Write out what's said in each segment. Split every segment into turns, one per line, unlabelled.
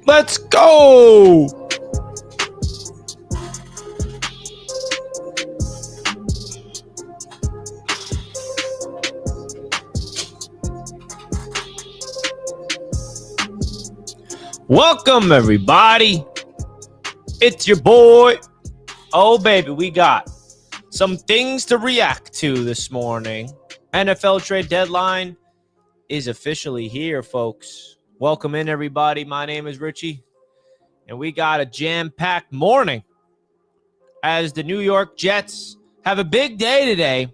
Let's go! Welcome, everybody. It's your boy. Oh, baby, we got some things to react to this morning. NFL trade deadline is officially here, folks. Welcome in, everybody. My name is Richie, and we got a jam-packed morning as the New York Jets have a big day today,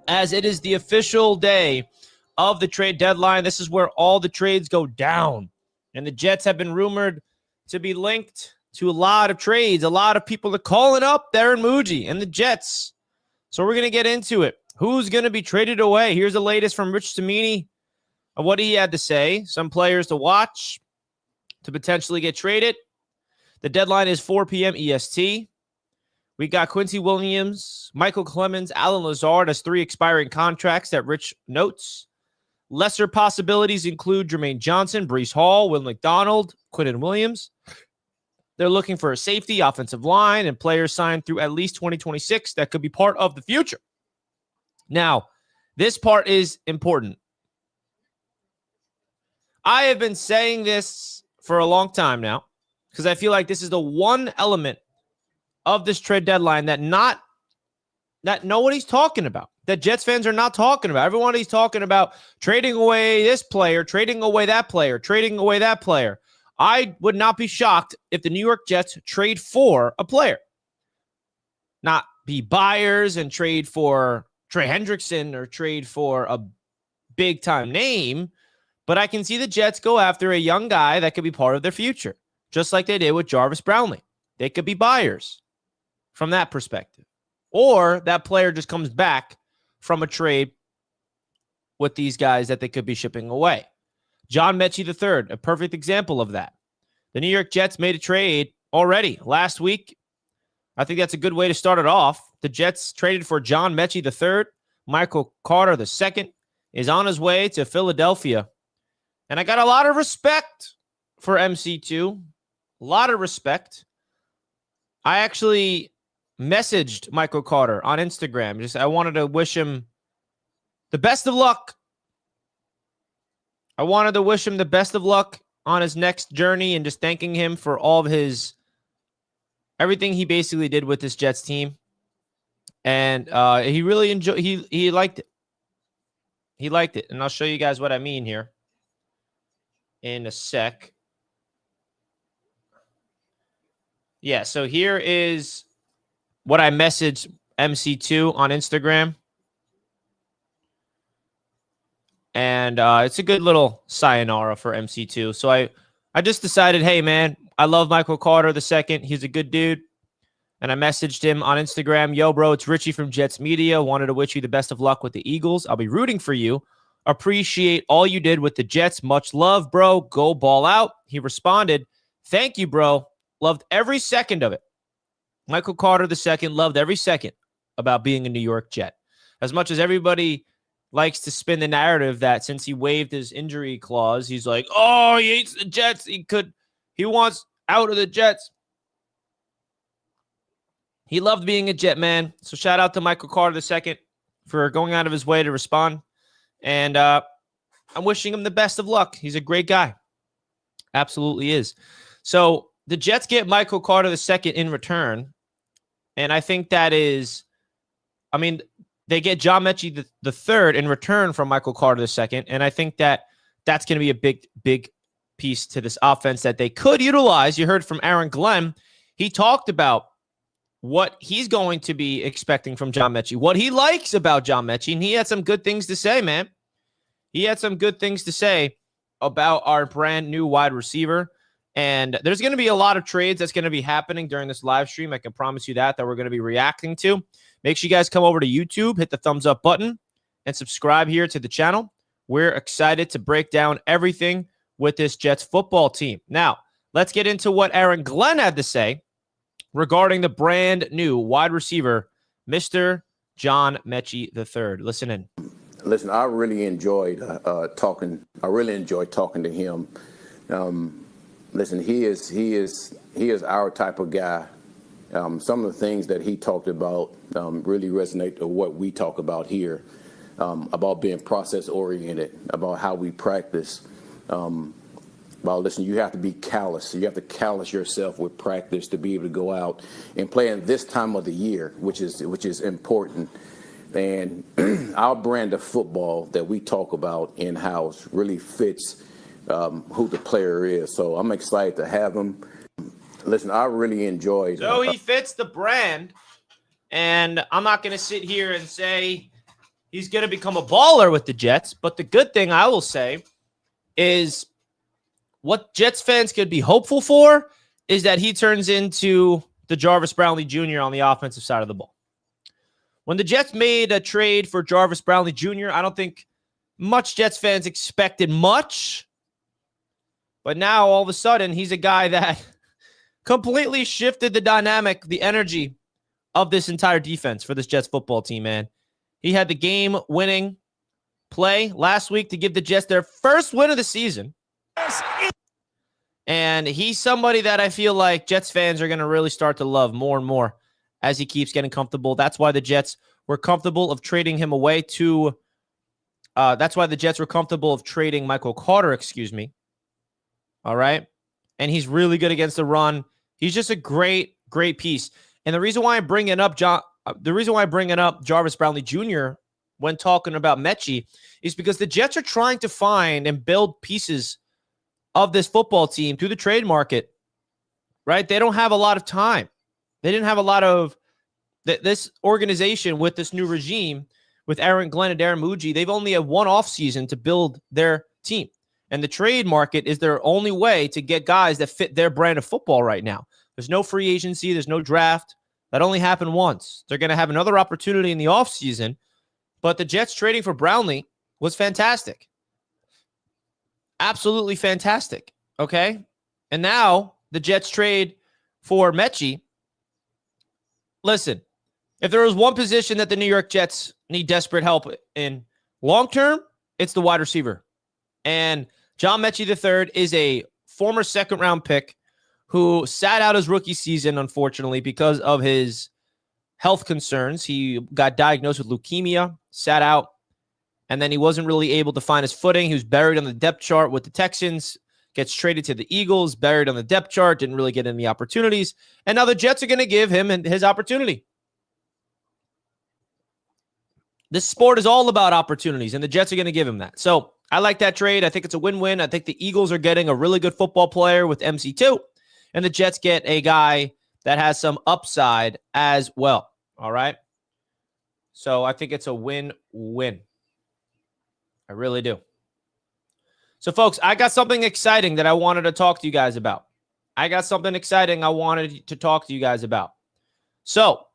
as it is the official day of the trade deadline. This is where all the trades go down, and the Jets have been rumored to be linked to a lot of trades. A lot of people are calling up Darren Muji and the Jets, so we're going to get into it. Who's going to be traded away? Here's the latest from Rich Cimini of what he had to say. Some players to watch to potentially get traded. The deadline is 4 p.m. EST. We got Quincy Williams, Michael Clemens, Alan Lazard as 3 expiring contracts that Rich notes. Lesser possibilities include Jermaine Johnson, Breece Hall, Will McDonald, Quinnen Williams. They're looking for a safety, offensive line, and players signed through at least 2026 that could be part of the future. Now, this part is important. I have been saying this for a long time now because I feel like this is the one element of this trade deadline that nobody's talking about, that Jets fans are not talking about. Everybody's talking about trading away this player, trading away that player, trading away that player. I would not be shocked if the New York Jets trade for a player, not be buyers and trade for Trey Hendrickson or trade for a big-time name. But I can see the Jets go after a young guy that could be part of their future, just like they did with Jarvis Brownlee. They could be buyers from that perspective. Or that player just comes back from a trade with these guys that they could be shipping away. John Metchie III, a perfect example of that. The New York Jets made a trade already last week. I think that's a good way to start it off. The Jets traded for John Metchie III. Michael Carter II is on his way to Philadelphia. And I got a lot of respect for MC2. A lot of respect. I actually messaged Michael Carter on Instagram. I wanted to wish him the best of luck. I wanted to wish him the best of luck on his next journey and just thanking him for all of everything he basically did with this Jets team. And he really enjoyed, he liked it. He liked it. And I'll show you guys what I mean here in a sec. Yeah, so here is what I messaged MC2 on Instagram. And it's a good little sayonara for MC2. So I just decided, hey, man, I love Michael Carter II. He's a good dude. And I messaged him on Instagram, yo, bro, it's Richie from Jets Media. Wanted to wish you the best of luck with the Eagles. I'll be rooting for you Appreciate all you did with the Jets. Much love, bro. Go ball out. He responded, thank you, bro. Loved every second of it. Michael Carter II loved every second about being a New York Jet. As much as everybody likes to spin the narrative that since he waived his injury clause, he's like, oh, he hates the Jets. He wants out of the Jets. He loved being a Jet, man. So shout out to Michael Carter II for going out of his way to respond. And I'm wishing him the best of luck. He's a great guy. Absolutely is. So the Jets get Michael Carter II in return. And I think that is, I mean, they get John Metchie III in return from Michael Carter II. And I think that that's going to be a big, big piece to this offense that they could utilize. You heard from Aaron Glenn. He talked about what he's going to be expecting from John Metchie, what he likes about John Metchie, and he had some good things to say, man. He had some good things to say about our brand new wide receiver, and there's going to be a lot of trades that's going to be happening during this live stream. I can promise you that we're going to be reacting to. Make sure you guys come over to YouTube, hit the thumbs up button, and subscribe here to the channel. We're excited to break down everything with this Jets football team. Now, let's get into what Aaron Glenn had to say regarding the brand new wide receiver, Mr. John Metchie III. Listen in.
Listen, I really enjoyed talking. I really enjoyed talking to him. Listen, he is our type of guy. Some of the things that he talked about really resonate to what we talk about here, about being process oriented, about how we practice. Listen, you have to be callous. You have to callous yourself with practice to be able to go out and play in this time of the year, which is important. And our brand of football that we talk about in-house really fits who the player is. So I'm excited to have him. Listen, I really enjoyed.
So he fits the brand, and I'm not going to sit here and say he's going to become a baller with the Jets. But the good thing I will say is what Jets fans could be hopeful for is that he turns into the Jarvis Brownlee Jr. on the offensive side of the ball. When the Jets made a trade for Jarvis Brownlee Jr., I don't think much Jets fans expected much. But now, all of a sudden, he's a guy that completely shifted the dynamic, the energy of this entire defense for this Jets football team, man. He had the game-winning play last week to give the Jets their first win of the season. And he's somebody that I feel like Jets fans are going to really start to love more and more as he keeps getting comfortable. That's why the Jets were comfortable of trading him away to that's why the Jets were comfortable of trading Michael Carter, All right. And he's really good against the run. He's just a great, great piece. And the reason why I'm bringing up Jarvis Brownlee Jr. when talking about Metchie is because the Jets are trying to find and build pieces of this football team through the trade market, right? They don't have a lot of time. They didn't have a lot of this organization with this new regime with Aaron Glenn and Darren Muji. They've only had one off season to build their team. And the trade market is their only way to get guys that fit their brand of football right now. There's no free agency. There's no draft. That only happened once. They're going to have another opportunity in the offseason. But the Jets trading for Brownlee was fantastic. Absolutely fantastic. Okay? And now the Jets trade for Metchie. Listen, if there was one position that the New York Jets need desperate help in long term, it's the wide receiver. And John Metchie III is a former second-round pick who sat out his rookie season, unfortunately, because of his health concerns. He got diagnosed with leukemia, sat out, and then he wasn't really able to find his footing. He was buried on the depth chart with the Texans, gets traded to the Eagles, buried on the depth chart, didn't really get any opportunities. And now the Jets are going to give him his opportunity. This sport is all about opportunities, and the Jets are going to give him that. So I like that trade. I think it's a win-win. I think the Eagles are getting a really good football player with MC2, and the Jets get a guy that has some upside as well. All right? So I think it's a win-win. I really do. So, folks, I got something exciting that I wanted to talk to you guys about. So,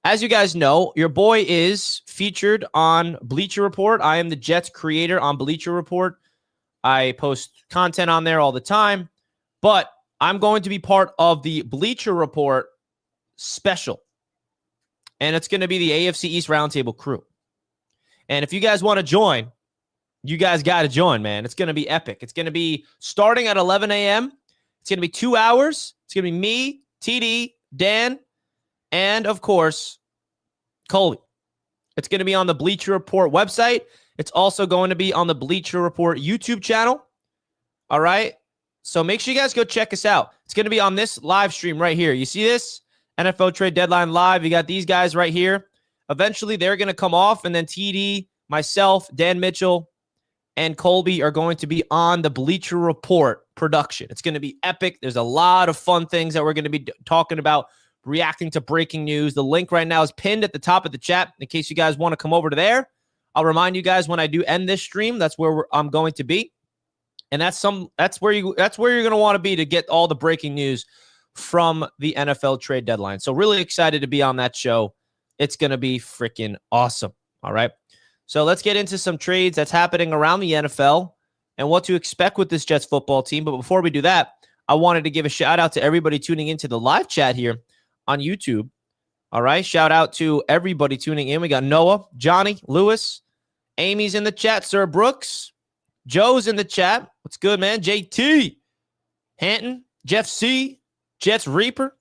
as you guys know, your boy is featured on Bleacher Report. I am the Jets creator on Bleacher Report. I post content on there all the time, but I'm going to be part of the Bleacher Report special, and it's going to be the AFC East Roundtable crew. And if you guys want to join, you guys got to join, man. It's going to be epic. It's going to be starting at 11 a.m. It's going to be 2 hours. It's going to be me, TD, Dan, and, of course, Colby. It's going to be on the Bleacher Report website. It's also going to be on the Bleacher Report YouTube channel. All right? So make sure you guys go check us out. It's going to be on this live stream right here. You see this? NFL Trade Deadline Live. You got these guys right here. Eventually, they're going to come off, and then TD, myself, Dan Mitchell, and Colby are going to be on the Bleacher Report production. It's going to be epic. There's a lot of fun things that we're going to be talking about, reacting to breaking news. The link right now is pinned at the top of the chat in case you guys want to come over to there. I'll remind you guys when I do end this stream, that's where I'm going to be. And that's where you're going to want to be to get all the breaking news from the NFL trade deadline. So really excited to be on that show. It's going to be freaking awesome. All right. So let's get into some trades that's happening around the NFL and what to expect with this Jets football team. But before we do that, I wanted to give a shout out to everybody tuning into the live chat here on YouTube. All right. Shout out to everybody tuning in. We got Noah, Johnny, Lewis, Amy's in the chat, Sir Brooks, Joe's in the chat. What's good, man? JT, Hanton, Jeff C, Jets Reaper.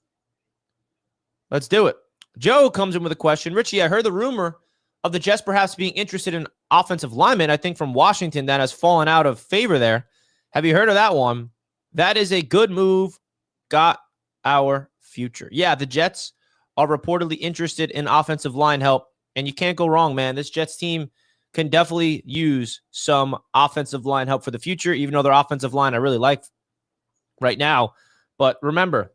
Let's do it. Joe comes in with a question. Richie, I heard the rumor of the Jets perhaps being interested in offensive linemen, I think from Washington, that has fallen out of favor there. Have you heard of that one? That is a good move. Got our future. Yeah, the Jets are reportedly interested in offensive line help, and you can't go wrong, man. This Jets team can definitely use some offensive line help for the future, even though their offensive line I really like right now. But remember,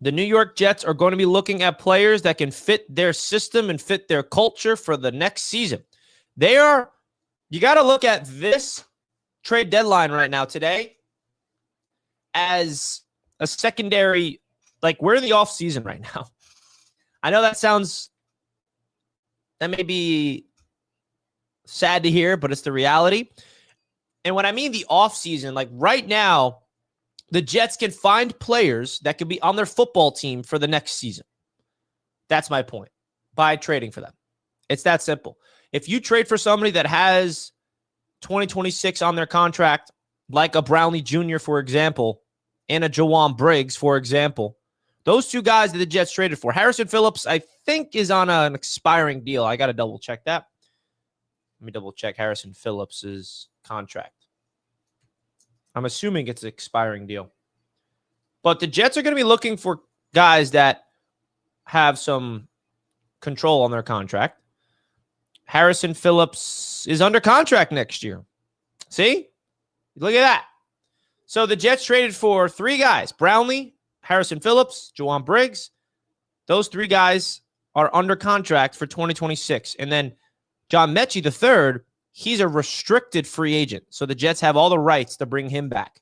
the New York Jets are going to be looking at players that can fit their system and fit their culture for the next season. You got to look at this trade deadline right now today as a secondary, like we're in the off season right now. I know that may be sad to hear, but it's the reality. And when I mean the off season, like right now, the Jets can find players that could be on their football team for the next season. That's my point. By trading for them. It's that simple. If you trade for somebody that has 2026 on their contract, like a Brownlee Jr., for example, and a Jawan Briggs, for example, those two guys that the Jets traded for. Harrison Phillips, I think, is on an expiring deal. I got to double check that. Let me double check Harrison Phillips's contract. I'm assuming it's an expiring deal. But the Jets are going to be looking for guys that have some control on their contract. Harrison Phillips is under contract next year. See? Look at that. So the Jets traded for 3 guys. Brownlee, Harrison Phillips, Jawan Briggs. Those 3 guys are under contract for 2026. And then John Metchie III, he's a restricted free agent. So the Jets have all the rights to bring him back.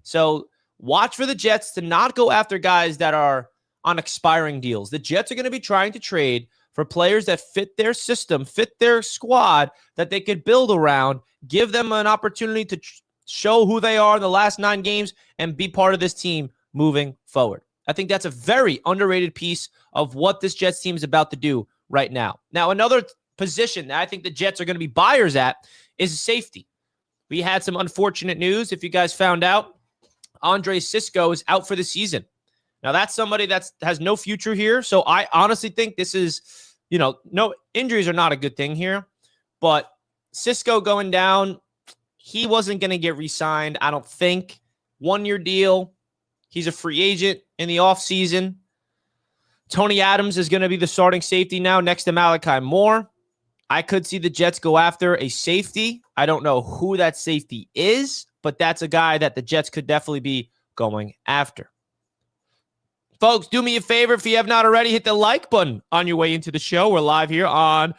So watch for the Jets to not go after guys that are on expiring deals. The Jets are going to be trying to trade for players that fit their system, fit their squad, that they could build around, give them an opportunity to show who they are in the last 9 games and be part of this team moving forward. I think that's a very underrated piece of what this Jets team is about to do right now. Now, another position that I think the Jets are going to be buyers at is safety. We had some unfortunate news. If you guys found out, Andre Sisco is out for the season. Now, that's somebody that has no future here. So I honestly think this is, no injuries are not a good thing here. But Sisco going down, he wasn't going to get re-signed, I don't think. 1-year deal. He's a free agent in the offseason. Tony Adams is going to be the starting safety now next to Malachi Moore. I could see the Jets go after a safety. I don't know who that safety is, but that's a guy that the Jets could definitely be going after. Folks, do me a favor. If you have not already, hit the like button on your way into the show. We're live here on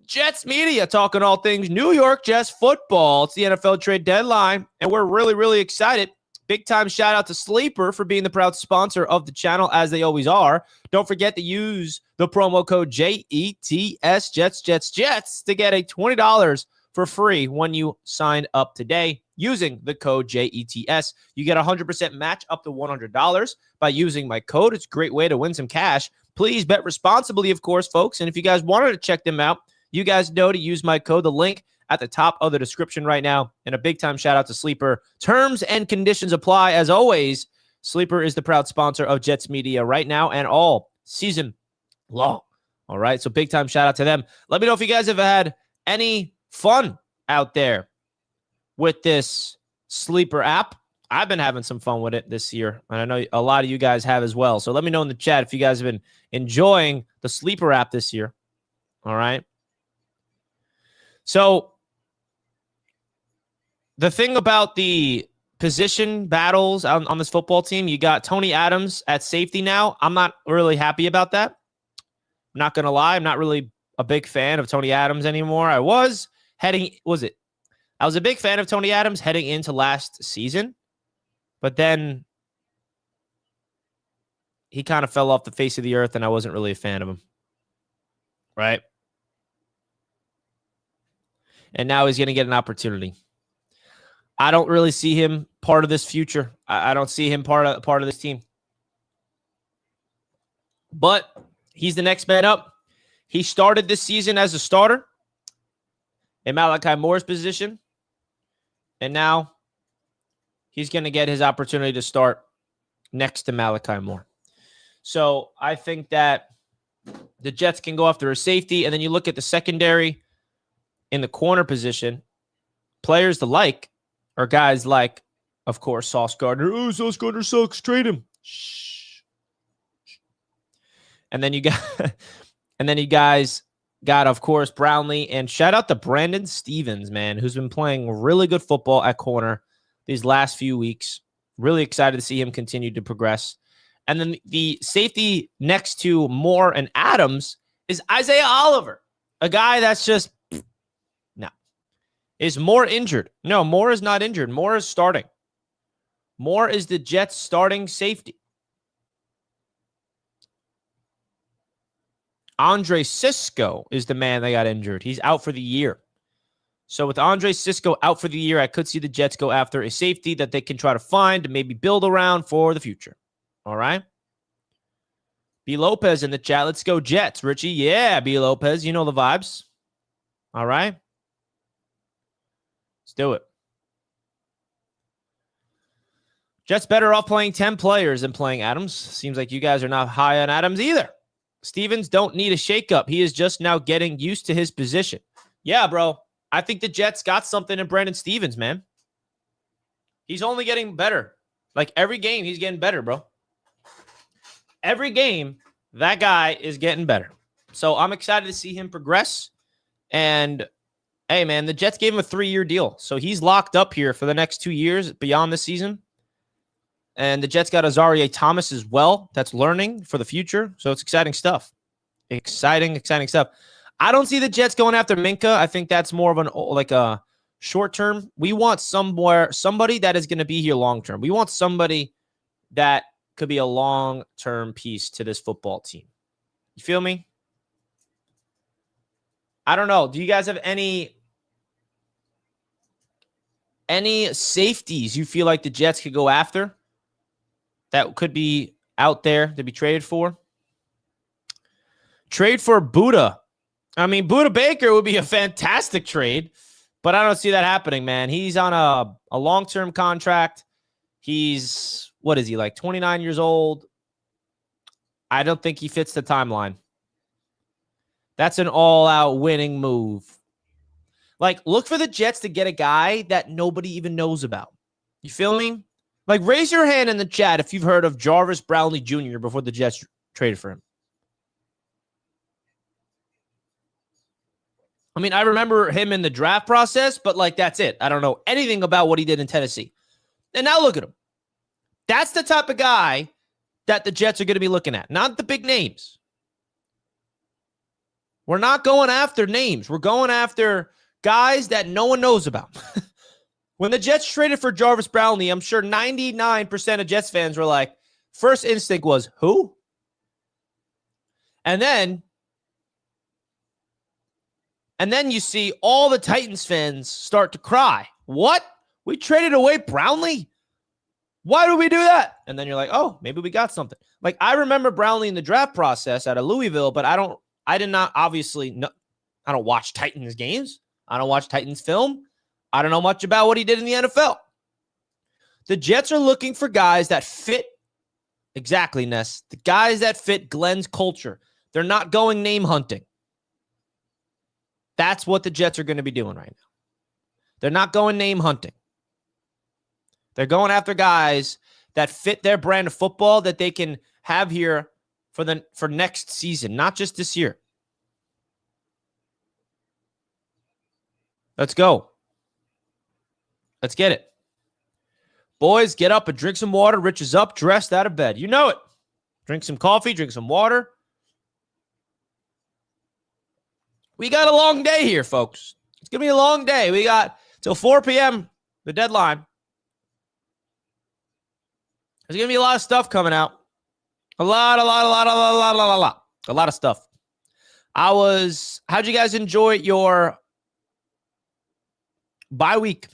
Jets Media, talking all things New York Jets football. It's the NFL trade deadline, and we're really, really excited big time shout out to Sleeper for being the proud sponsor of the channel, as they always are. Don't forget to use the promo code JETS, Jets, to get a $20 for free when you sign up today using the code JETS. You get a 100% match up to $100 by using my code. It's a great way to win some cash. Please bet responsibly, of course, folks. And if you guys wanted to check them out, you guys know to use my code. The link at the top of the description right now. And a big time shout out to Sleeper. Terms and conditions apply. As always, Sleeper is the proud sponsor of Jets Media right now and all season long. All right. So big time shout out to them. Let me know if you guys have had any fun out there with this Sleeper app. I've been having some fun with it this year, and I know a lot of you guys have as well. So let me know in the chat if you guys have been enjoying the Sleeper app this year. All right. So the thing about the position battles on this football team, you got Tony Adams at safety now. I'm not really happy about that. I'm not going to lie. I'm not really a big fan of Tony Adams anymore. I was a big fan of Tony Adams heading into last season, but then he kind of fell off the face of the earth, and I wasn't really a fan of him. Right? And now he's going to get an opportunity. I don't really see him part of this future. I don't see him part of this team. But he's the next man up. He started this season as a starter in Malachi Moore's position. And now he's going to get his opportunity to start next to Malachi Moore. So I think that the Jets can go after a safety. And then you look at the secondary in the corner position. Players to like are guys like, of course, Sauce Gardner. Oh, Sauce Gardner sucks. Trade him. Shh. And then you guys got, of course, Brownlee, and shout out to Brandon Stevens, man, who's been playing really good football at corner these last few weeks. Really excited to see him continue to progress. And then the safety next to Moore and Adams is Isaiah Oliver, a guy that's just no. Is Moore injured? No, Moore is not injured. Moore is starting. Moore is the Jets' starting safety. Andre Sisco is the man that got injured. He's out for the year. So with Andre Sisco out for the year, I could see the Jets go after a safety that they can try to find and maybe build around for the future. All right? B. Lopez in the chat. Let's go Jets. Richie, yeah, B. Lopez. You know the vibes. All right? Let's do it. Jets better off playing 10 players than playing Adams. Seems like you guys are not high on Adams either. Stevens don't need a shakeup. He is just now getting used to his position. Yeah, bro. I think the Jets got something in Brandon Stevens, man. He's only getting better. Like every game, he's getting better, bro. Every game, that guy is getting better. So I'm excited to see him progress. And, hey, man, the Jets gave him a 3-year deal. So he's locked up here for the next 2 years beyond the season. And the Jets got Azareye'h Thomas as well. That's learning for the future. So it's exciting stuff. Exciting stuff. I don't see the Jets going after Minka. I think that's more of a short term. We want somebody that is going to be here long term. We want somebody that could be a long term piece to this football team. You feel me? I don't know. Do you guys have any safeties you feel like the Jets could go after that could be out there to be traded for? Trade for Buddha. I mean, Buddha Baker would be a fantastic trade, but I don't see that happening, man. He's on a long-term contract. He's, what is he, like 29 years old? I don't think he fits the timeline. That's an all-out winning move. Like, look for the Jets to get a guy that nobody even knows about. You feel me? Like, raise your hand in the chat if you've heard of Jarvis Brownlee Jr. before the Jets traded for him. I mean, I remember him in the draft process, but, like, that's it. I don't know anything about what he did in Tennessee. And now look at him. That's the type of guy that the Jets are going to be looking at, not the big names. We're not going after names. We're going after guys that no one knows about. When the Jets traded for Jarvis Brownlee, I'm sure 99% of Jets fans were like, first instinct was, who? And then you see all the Titans fans start to cry. What? We traded away Brownlee? Why did we do that? And then you're like, oh, maybe we got something. Like, I remember Brownlee in the draft process out of Louisville, but I did not obviously know. I don't watch Titans games. I don't watch Titans film. I don't know much about what he did in the NFL. The Jets are looking for guys that fit. Exactly, Ness. The guys that fit Glenn's culture. They're not going name hunting. That's what the Jets are going to be doing right now. They're not going name hunting. They're going after guys that fit their brand of football that they can have here for next season, not just this year. Let's go. Let's get it. Boys, get up and drink some water. Rich is up, dressed out of bed. You know it. Drink some coffee, drink some water. We got a long day here, folks. It's going to be a long day. We got till 4 p.m., the deadline. There's going to be a lot of stuff coming out. A lot of stuff. How'd you guys enjoy your bye week?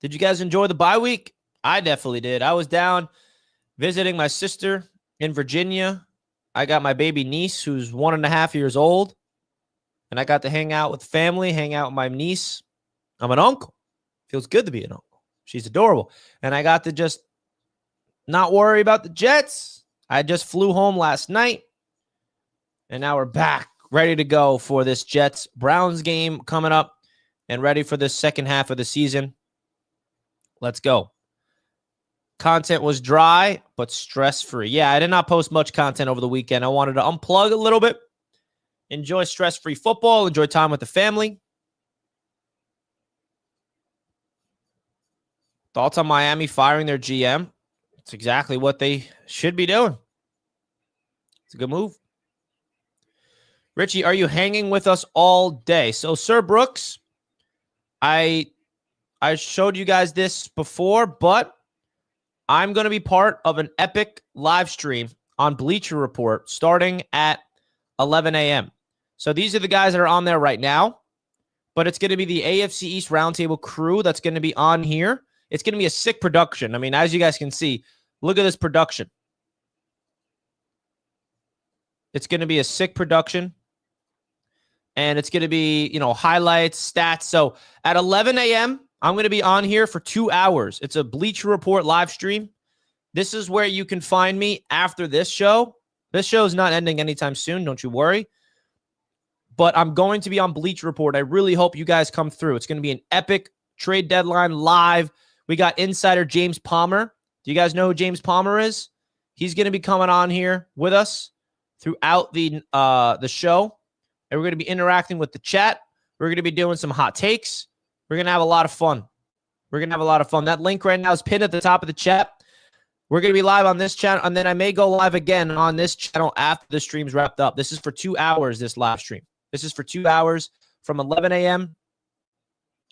Did you guys enjoy the bye week? I definitely did. I was down visiting my sister in Virginia. I got my baby niece who's 1.5 years old. And I got to hang out with family, hang out with my niece. I'm an uncle. Feels good to be an uncle. She's adorable. And I got to just not worry about the Jets. I just flew home last night. And now we're back, ready to go for this Jets-Browns game coming up and ready for the second half of the season. Let's go. Content was dry, but stress-free. Yeah, I did not post much content over the weekend. I wanted to unplug a little bit, enjoy stress-free football, enjoy time with the family. Thoughts on Miami firing their GM? It's exactly what they should be doing. It's a good move. Richie, are you hanging with us all day? So, Sir Brooks, I showed you guys this before, but I'm going to be part of an epic live stream on Bleacher Report starting at 11 a.m. So these are the guys that are on there right now, but it's going to be the AFC East Roundtable crew that's going to be on here. It's going to be a sick production. I mean, as you guys can see, look at this production. It's going to be a sick production. And it's going to be, highlights, stats. So at 11 a.m., I'm going to be on here for 2 hours. It's a Bleacher Report live stream. This is where you can find me after this show. This show is not ending anytime soon. Don't you worry. But I'm going to be on Bleacher Report. I really hope you guys come through. It's going to be an epic trade deadline live. We got insider James Palmer. Do you guys know who James Palmer is? He's going to be coming on here with us throughout the show. And we're going to be interacting with the chat. We're going to be doing some hot takes. We're going to have a lot of fun. That link right now is pinned at the top of the chat. We're going to be live on this channel, and then I may go live again on this channel after the stream's wrapped up. This is for 2 hours, this live stream. This is for 2 hours from 11 a.m.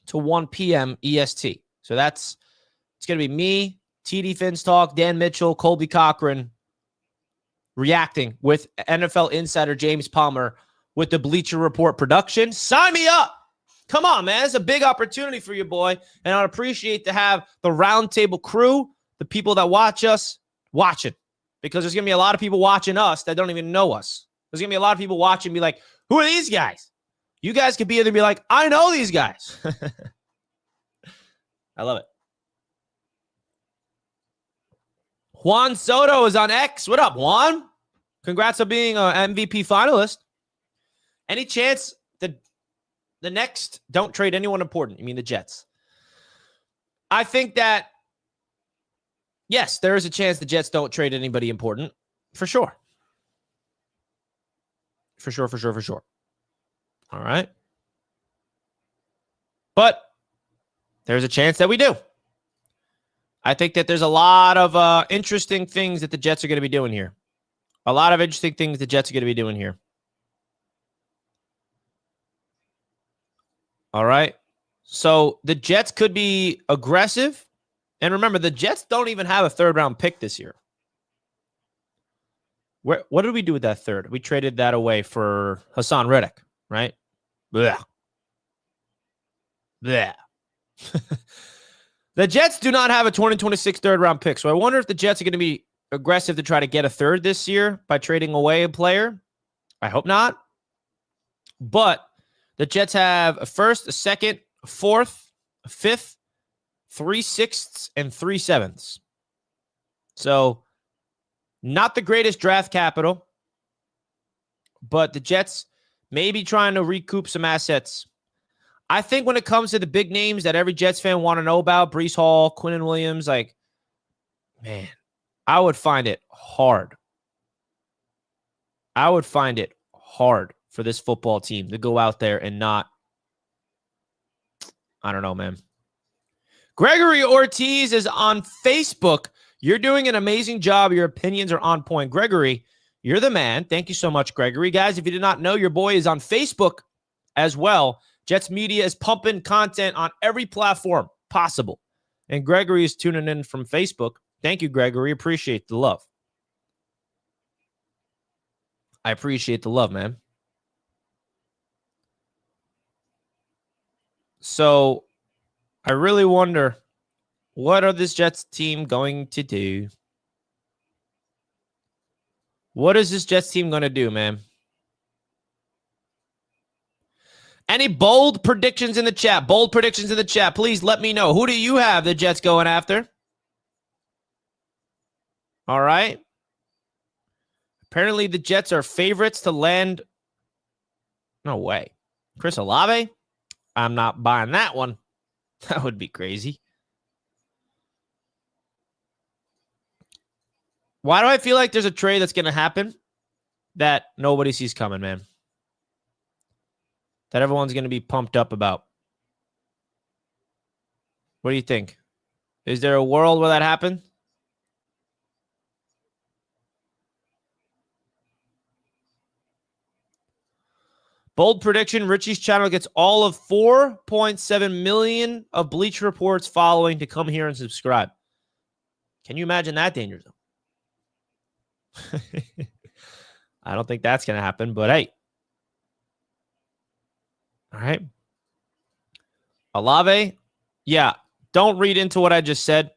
to 1 p.m. EST. So it's going to be me, TD Finstock, Dan Mitchell, Colby Cochran reacting with NFL insider James Palmer with the Bleacher Report production. Sign me up. Come on, man. It's a big opportunity for you, boy. And I'd appreciate to have the Roundtable crew, the people that watch us, watching. Because there's going to be a lot of people watching us that don't even know us. There's going to be a lot of people watching me like, who are these guys? You guys could be either be like, I know these guys. I love it. Juan Soto is on X. What up, Juan? Congrats on being an MVP finalist. Any chance the next don't trade anyone important? You mean the Jets? I think that, yes, there is a chance the Jets don't trade anybody important. For sure. For sure. All right. But there's a chance that we do. I think that there's a lot of interesting things that the Jets are going to be doing here. A lot of interesting things the Jets are going to be doing here. All right. So the Jets could be aggressive. And remember, the Jets don't even have a third-round pick this year. What did we do with that third? We traded that away for Hassan Reddick, right? Blech. Blech. The Jets do not have a 2026 third-round pick, so I wonder if the Jets are going to be aggressive to try to get a third this year by trading away a player. I hope not. But the Jets have a first, a second, a fourth, a fifth, 3 sixths, and 3 sevenths. So not the greatest draft capital, but the Jets may be trying to recoup some assets. I think when it comes to the big names that every Jets fan want to know about, Breece Hall, Quinnen Williams, like, man, I would find it hard. I would find it hard for this football team to go out there and not, I don't know, man. Gregory Ortiz is on Facebook. You're doing an amazing job. Your opinions are on point. Gregory, you're the man. Thank you so much, Gregory. Guys, if you did not know, your boy is on Facebook as well. Jets Media is pumping content on every platform possible. And Gregory is tuning in from Facebook. Thank you, Gregory. Appreciate the love. I appreciate the love, man. So I really wonder, what are this Jets team going to do? What is this Jets team going to do, man? Any bold predictions in the chat? Bold predictions in the chat. Please let me know. Who do you have the Jets going after? All right. Apparently the Jets are favorites to land. No way. Chris Olave? I'm not buying that one. That would be crazy. Why do I feel like there's a trade that's going to happen that nobody sees coming, man? That everyone's going to be pumped up about. What do you think? Is there a world where that happened? Bold prediction, Richie's channel gets all of 4.7 million of Bleacher Report's following to come here and subscribe. Can you imagine that danger zone? I don't think that's going to happen, but hey. All right. Olave, yeah, don't read into what I just said.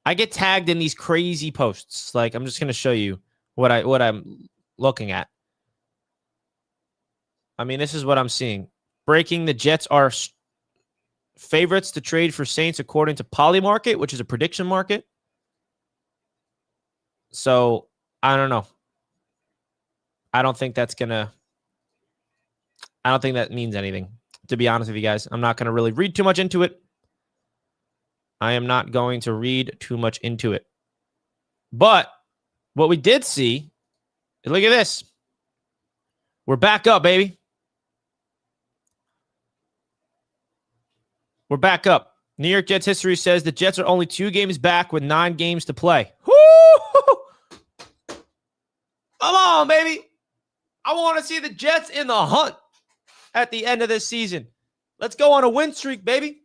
I get tagged in these crazy posts. Like, I'm just going to show you what I'm looking at. I mean, this is what I'm seeing. Breaking: the Jets are favorites to trade for Saints according to Polymarket, which is a prediction market. So, I don't know. I don't think that means anything, to be honest with you guys. I'm not going to really read too much into it. I am not going to read too much into it. But what we did see, look at this. We're back up, baby. We're back up. New York Jets history says the Jets are only 2 games back with 9 games to play. Woo! Come on, baby. I want to see the Jets in the hunt at the end of this season. Let's go on a win streak, baby.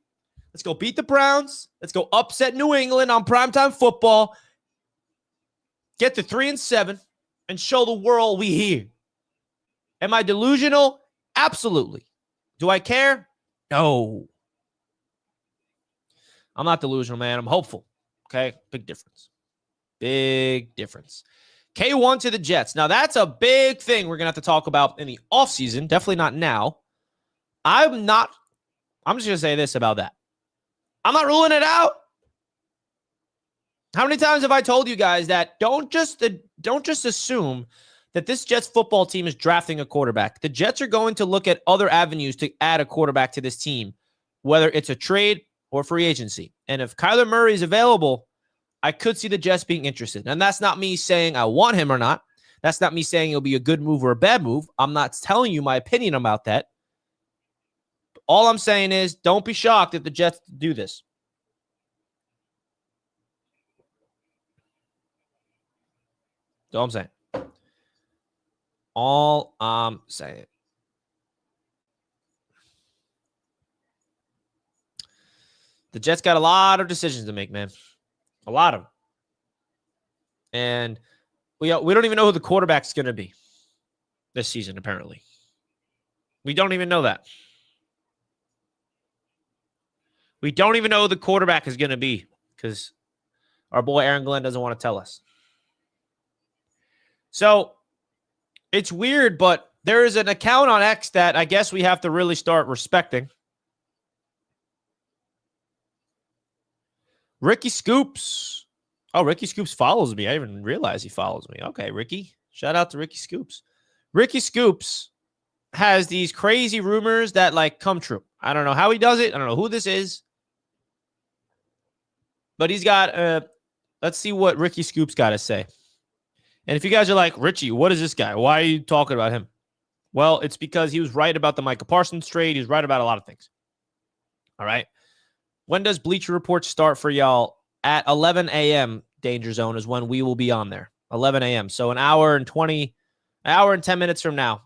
Let's go beat the Browns. Let's go upset New England on primetime football. Get to 3-7 and show the world we here. Am I delusional? Absolutely. Do I care? No. I'm not delusional, man. I'm hopeful. Okay? Big difference. Big difference. K1 to the Jets. Now, that's a big thing we're going to have to talk about in the offseason. Definitely not now. I'm just going to say this about that. I'm not ruling it out. How many times have I told you guys that don't just assume that this Jets football team is drafting a quarterback. The Jets are going to look at other avenues to add a quarterback to this team, whether it's a trade or free agency. And if Kyler Murray is available, I could see the Jets being interested. And that's not me saying I want him or not. That's not me saying it'll be a good move or a bad move. I'm not telling you my opinion about that. All I'm saying is don't be shocked if the Jets do this. That's all I'm saying. All I'm saying. The Jets got a lot of decisions to make, man. A lot of them. And we don't even know who the quarterback's going to be this season, apparently. We don't even know that. We don't even know who the quarterback is going to be because our boy Aaron Glenn doesn't want to tell us. So it's weird, but there is an account on X that I guess we have to really start respecting. Ricky Scoops. Oh, Ricky Scoops follows me. I didn't even realize he follows me. Okay, Ricky. Shout out to Ricky Scoops. Ricky Scoops has these crazy rumors that like come true. I don't know how he does it. I don't know who this is. But he's got, let's see what Ricky Scoops got to say. And if you guys are like, Richie, what is this guy? Why are you talking about him? Well, it's because he was right about the Micah Parsons trade. He's right about a lot of things. All right. When does Bleacher Report start for y'all? At 11 a.m. Danger Zone is when we will be on there. 11 a.m. So an hour and 10 minutes from now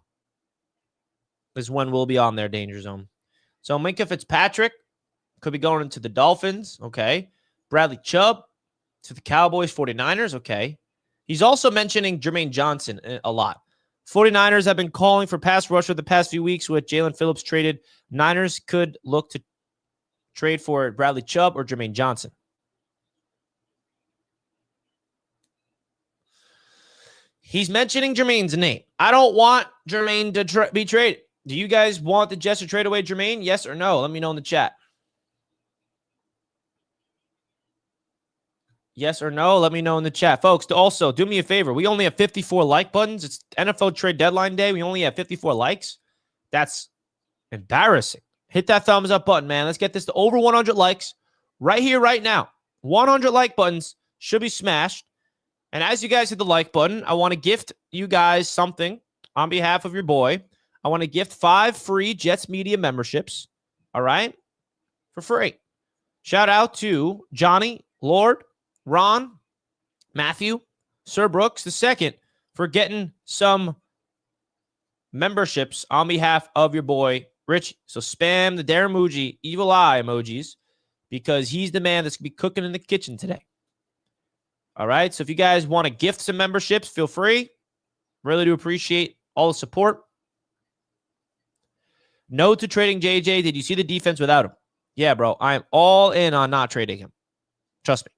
is when we'll be on there, Danger Zone. So Minkah Fitzpatrick could be going into the Dolphins. Okay. Bradley Chubb to the Cowboys, 49ers. Okay. He's also mentioning Jermaine Johnson a lot. 49ers have been calling for pass rusher the past few weeks with Jalen Phillips traded. Niners could look to trade for Bradley Chubb or Jermaine Johnson. He's mentioning Jermaine's name. I don't want Jermaine to be traded. Do you guys want the Jets to trade away Jermaine? Yes or no? Let me know in the chat. Yes or no? Let me know in the chat. Folks, also, do me a favor. We only have 54 like buttons. It's NFL trade deadline day. We only have 54 likes. That's embarrassing. Hit that thumbs up button, man. Let's get this to over 100 likes right here, right now. 100 like buttons should be smashed. And as you guys hit the like button, I want to gift you guys something on behalf of your boy. I want to gift 5 free Jets Media memberships, all right, for free. Shout out to Johnny, Lord, Ron, Matthew, Sir Brooks II for getting some memberships on behalf of your boy, Rich. So spam the Daramuji evil eye emojis because he's the man that's going to be cooking in the kitchen today. All right. So if you guys want to gift some memberships, feel free. Really do appreciate all the support. No to trading JJ. Did you see the defense without him? Yeah, bro. I am all in on not trading him. Trust me.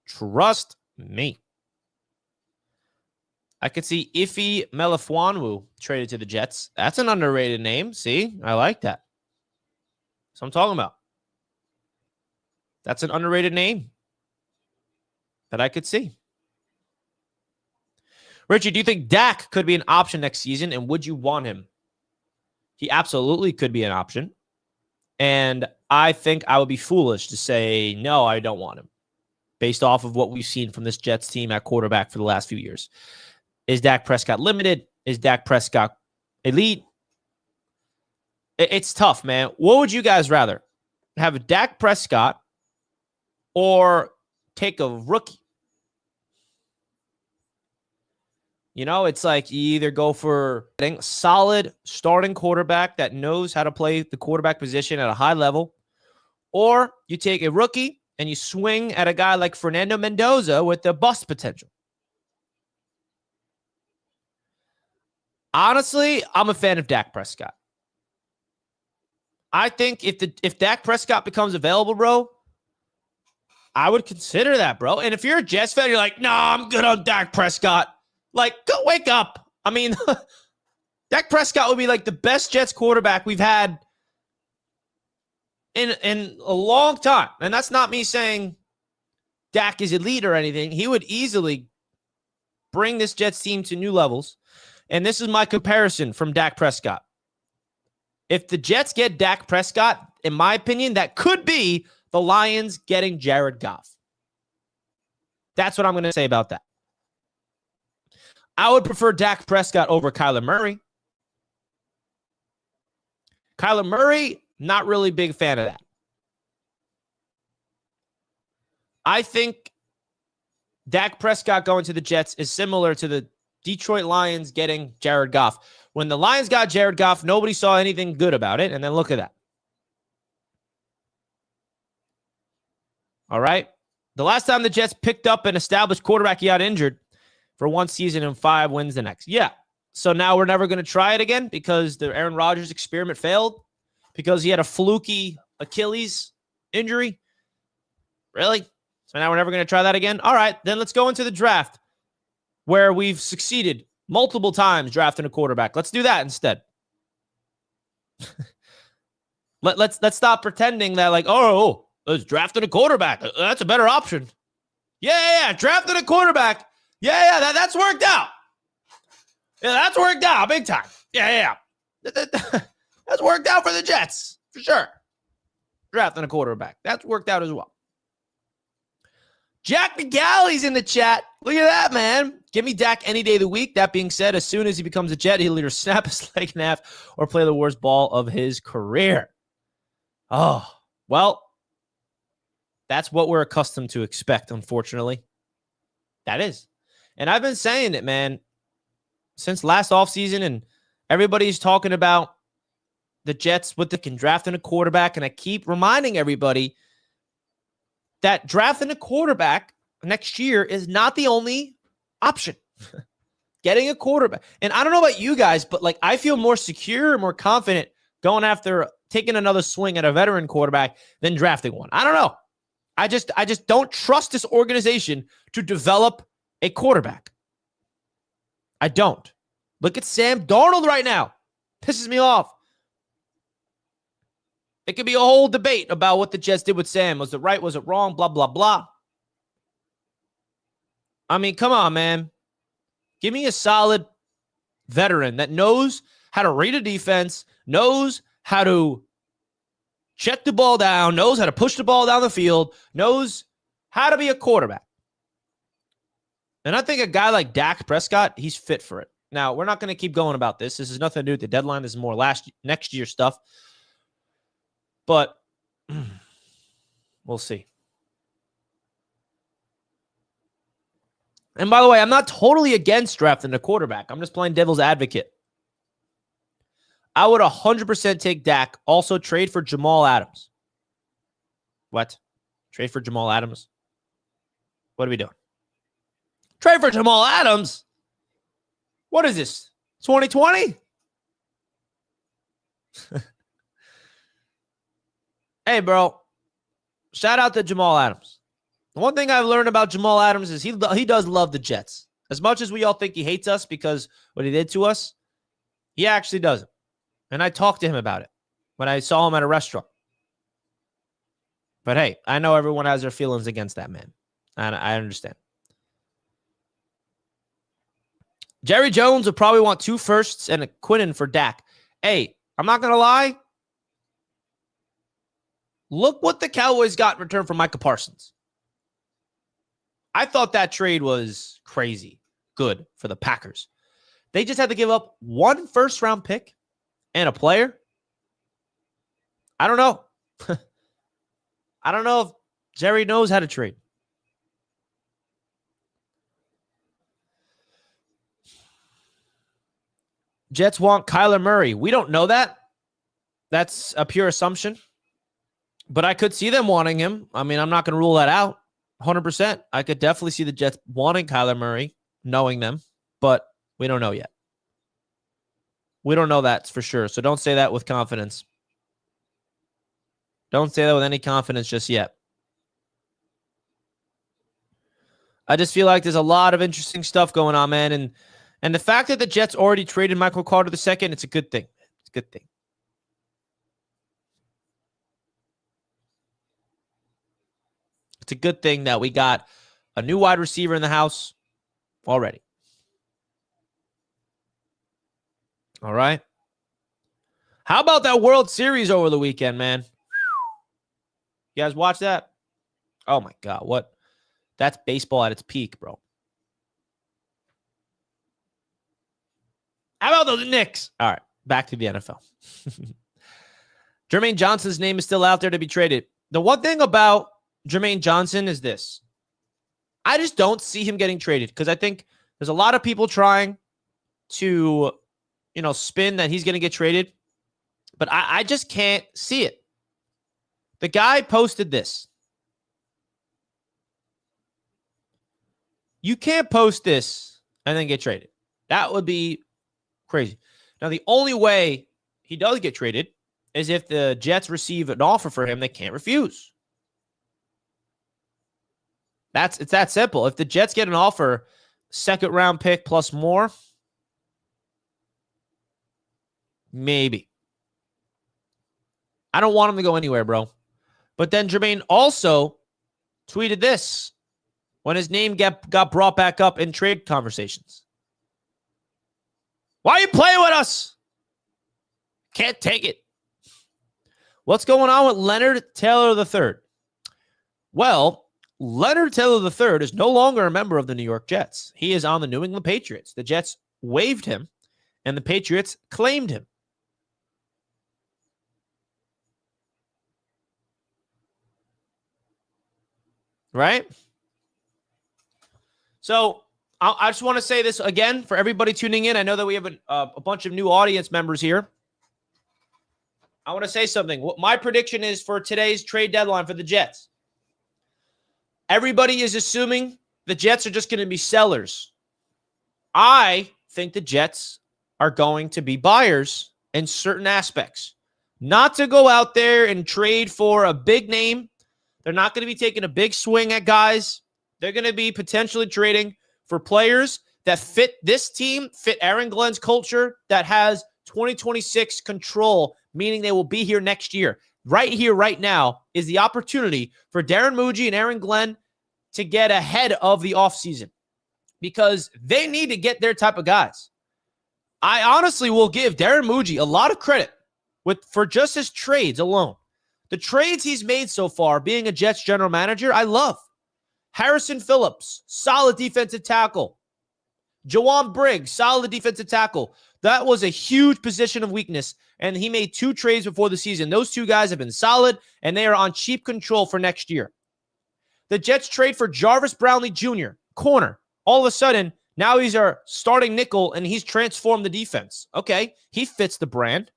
Trust me. I could see Ife Melifonwu traded to the Jets. That's an underrated name. See? I like that. That's what I'm talking about. That's an underrated name that I could see. Richie, do you think Dak could be an option next season, and would you want him? He absolutely could be an option. And I think I would be foolish to say, no, I don't want him, based off of what we've seen from this Jets team at quarterback for the last few years. Is Dak Prescott limited? Is Dak Prescott elite? It's tough, man. What would you guys rather? Have a Dak Prescott or take a rookie? You know, it's like you either go for a solid starting quarterback that knows how to play the quarterback position at a high level, or you take a rookie and you swing at a guy like Fernando Mendoza with the bust potential. Honestly, I'm a fan of Dak Prescott. I think if Dak Prescott becomes available, bro, I would consider that, bro. And if you're a Jets fan, you're like, nah, I'm good on Dak Prescott. Like, go wake up. I mean, Dak Prescott would be like the best Jets quarterback we've had in a long time. And that's not me saying Dak is elite or anything. He would easily bring this Jets team to new levels. And this is my comparison from Dak Prescott. If the Jets get Dak Prescott, in my opinion, that could be the Lions getting Jared Goff. That's what I'm going to say about that. I would prefer Dak Prescott over Kyler Murray. Kyler Murray, not really big fan of that. I think Dak Prescott going to the Jets is similar to the Detroit Lions getting Jared Goff. When the Lions got Jared Goff, nobody saw anything good about it. And then look at that. All right. The last time the Jets picked up an established quarterback, he got injured for one season and 5 wins the next. Yeah. So now we're never going to try it again because the Aaron Rodgers experiment failed because he had a fluky Achilles injury. Really? So now we're never going to try that again? All right. Then let's go into the draft where we've succeeded multiple times drafting a quarterback. Let's do that instead. Let's stop pretending that like, let's drafting a quarterback. That's a better option. Yeah. Drafting a quarterback. Yeah. That's worked out. Yeah, that's worked out big time. Yeah. That's worked out for the Jets for sure. Drafting a quarterback. That's worked out as well. Jack McGalley's in the chat. Look at that, man. Give me Dak any day of the week. That being said, as soon as he becomes a Jet, he'll either snap his leg in half or play the worst ball of his career. Oh, well, that's what we're accustomed to expect, unfortunately. That is. And I've been saying it, man, since last offseason, and everybody's talking about the Jets with the drafting a quarterback, and I keep reminding everybody that drafting a quarterback next year is not the only option. Getting a quarterback. And I don't know about you guys, but like I feel more secure, more confident going after taking another swing at a veteran quarterback than drafting one. I don't know. I just don't trust this organization to develop a quarterback. I don't. Look at Sam Darnold right now. Pisses me off. It could be a whole debate about what the Jets did with Sam. Was it right? Was it wrong? Blah, blah, blah. I mean, come on, man. Give me a solid veteran that knows how to read a defense, knows how to check the ball down, knows how to push the ball down the field, knows how to be a quarterback. And I think a guy like Dak Prescott, he's fit for it. Now, we're not going to keep going about this. This has nothing to do with the deadline. This is more next year stuff. But we'll see. And by the way, I'm not totally against drafting a quarterback. I'm just playing devil's advocate. I would 100% take Dak. Also trade for Jamal Adams. What? Trade for Jamal Adams? What are we doing? Trade for Jamal Adams? What is this? 2020? Hey, bro. Shout out to Jamal Adams. The one thing I've learned about Jamal Adams is he does love the Jets. As much as we all think he hates us because what he did to us, he actually doesn't. And I talked to him about it when I saw him at a restaurant. But hey, I know everyone has their feelings against that man. And I understand. Jerry Jones would probably want 2 firsts and a Quinnen for Dak. Hey, I'm not going to lie. Look what the Cowboys got in return for Micah Parsons. I thought that trade was crazy good for the Packers. They just had to give up 1 first-round pick and a player. I don't know. I don't know if Jerry knows how to trade. Jets want Kyler Murray. We don't know that. That's a pure assumption. But I could see them wanting him. I mean, I'm not going to rule that out 100%. I could definitely see the Jets wanting Kyler Murray, knowing them. But we don't know yet. We don't know that for sure. So don't say that with confidence. Don't say that with any confidence just yet. I just feel like there's a lot of interesting stuff going on, man. And the fact that the Jets already traded Michael Carter II, it's a good thing. It's a good thing. It's a good thing that we got a new wide receiver in the house already. All right. How about that World Series over the weekend, man? You guys watch that? Oh, my God. What? That's baseball at its peak, bro. How about those Knicks? All right. Back to the NFL. Jermaine Johnson's name is still out there to be traded. The one thing about Jermaine Johnson is this. I just don't see him getting traded because I think there's a lot of people trying to, spin that he's going to get traded. But I just can't see it. The guy posted this. You can't post this and then get traded. That would be crazy. Now, the only way he does get traded is if the Jets receive an offer for him they can't refuse. It's that simple. If the Jets get an offer, second round pick plus more, maybe. I don't want him to go anywhere, bro. But then Jermaine also tweeted this when his name got brought back up in trade conversations. Why are you playing with us? Can't take it. What's going on with Leonard Taylor III? Well, Leonard Taylor III is no longer a member of the New York Jets. He is on the New England Patriots. The Jets waived him, and the Patriots claimed him. Right? So I just want to say this again for everybody tuning in. I know that we have a bunch of new audience members here. I want to say something. What my prediction is for today's trade deadline for the Jets. Everybody is assuming the Jets are just going to be sellers. I think the Jets are going to be buyers in certain aspects. Not to go out there and trade for a big name. They're not going to be taking a big swing at guys. They're going to be potentially trading for players that fit this team, fit Aaron Glenn's culture, that has 2026 control, meaning they will be here next year. Right here, right now, is the opportunity for Darren Muji and Aaron Glenn to get ahead of the offseason because they need to get their type of guys. I honestly will give Darren Muji a lot of credit for just his trades alone. The trades he's made so far, being a Jets general manager, I love. Harrison Phillips, solid defensive tackle. Jawan Briggs, solid defensive tackle. That was a huge position of weakness, and he made 2 trades before the season. Those 2 guys have been solid, and they are on cheap control for next year. The Jets trade for Jarvis Brownlee Jr., corner. All of a sudden, now he's our starting nickel, and he's transformed the defense. Okay, he fits the brand.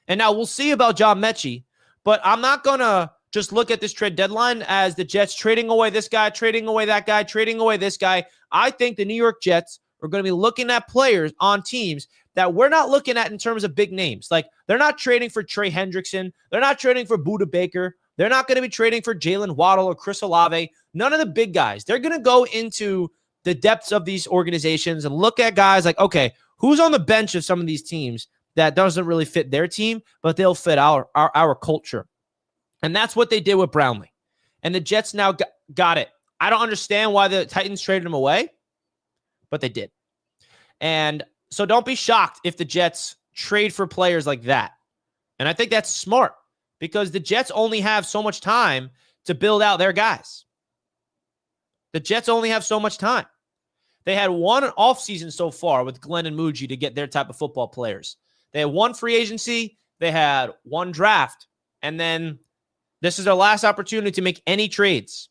And now we'll see about John Metchie, but I'm not going to just look at this trade deadline as the Jets trading away this guy, trading away that guy, trading away this guy. I think the New York Jets are going to be looking at players on teams that we're not looking at in terms of big names. Like, they're not trading for Trey Hendrickson. They're not trading for Budda Baker. They're not going to be trading for Jalen Waddle or Chris Olave. None of the big guys. They're going to go into the depths of these organizations and look at guys like, okay, who's on the bench of some of these teams that doesn't really fit their team, but they'll fit our culture. And that's what they did with Brownlee. And the Jets now got it. I don't understand why the Titans traded him away, but they did. And so don't be shocked if the Jets trade for players like that. And I think that's smart because the Jets only have so much time to build out their guys. The Jets only have so much time. They had one offseason so far with Glenn and Muji to get their type of football players. They had one free agency. They had one draft. And then this is their last opportunity to make any trades.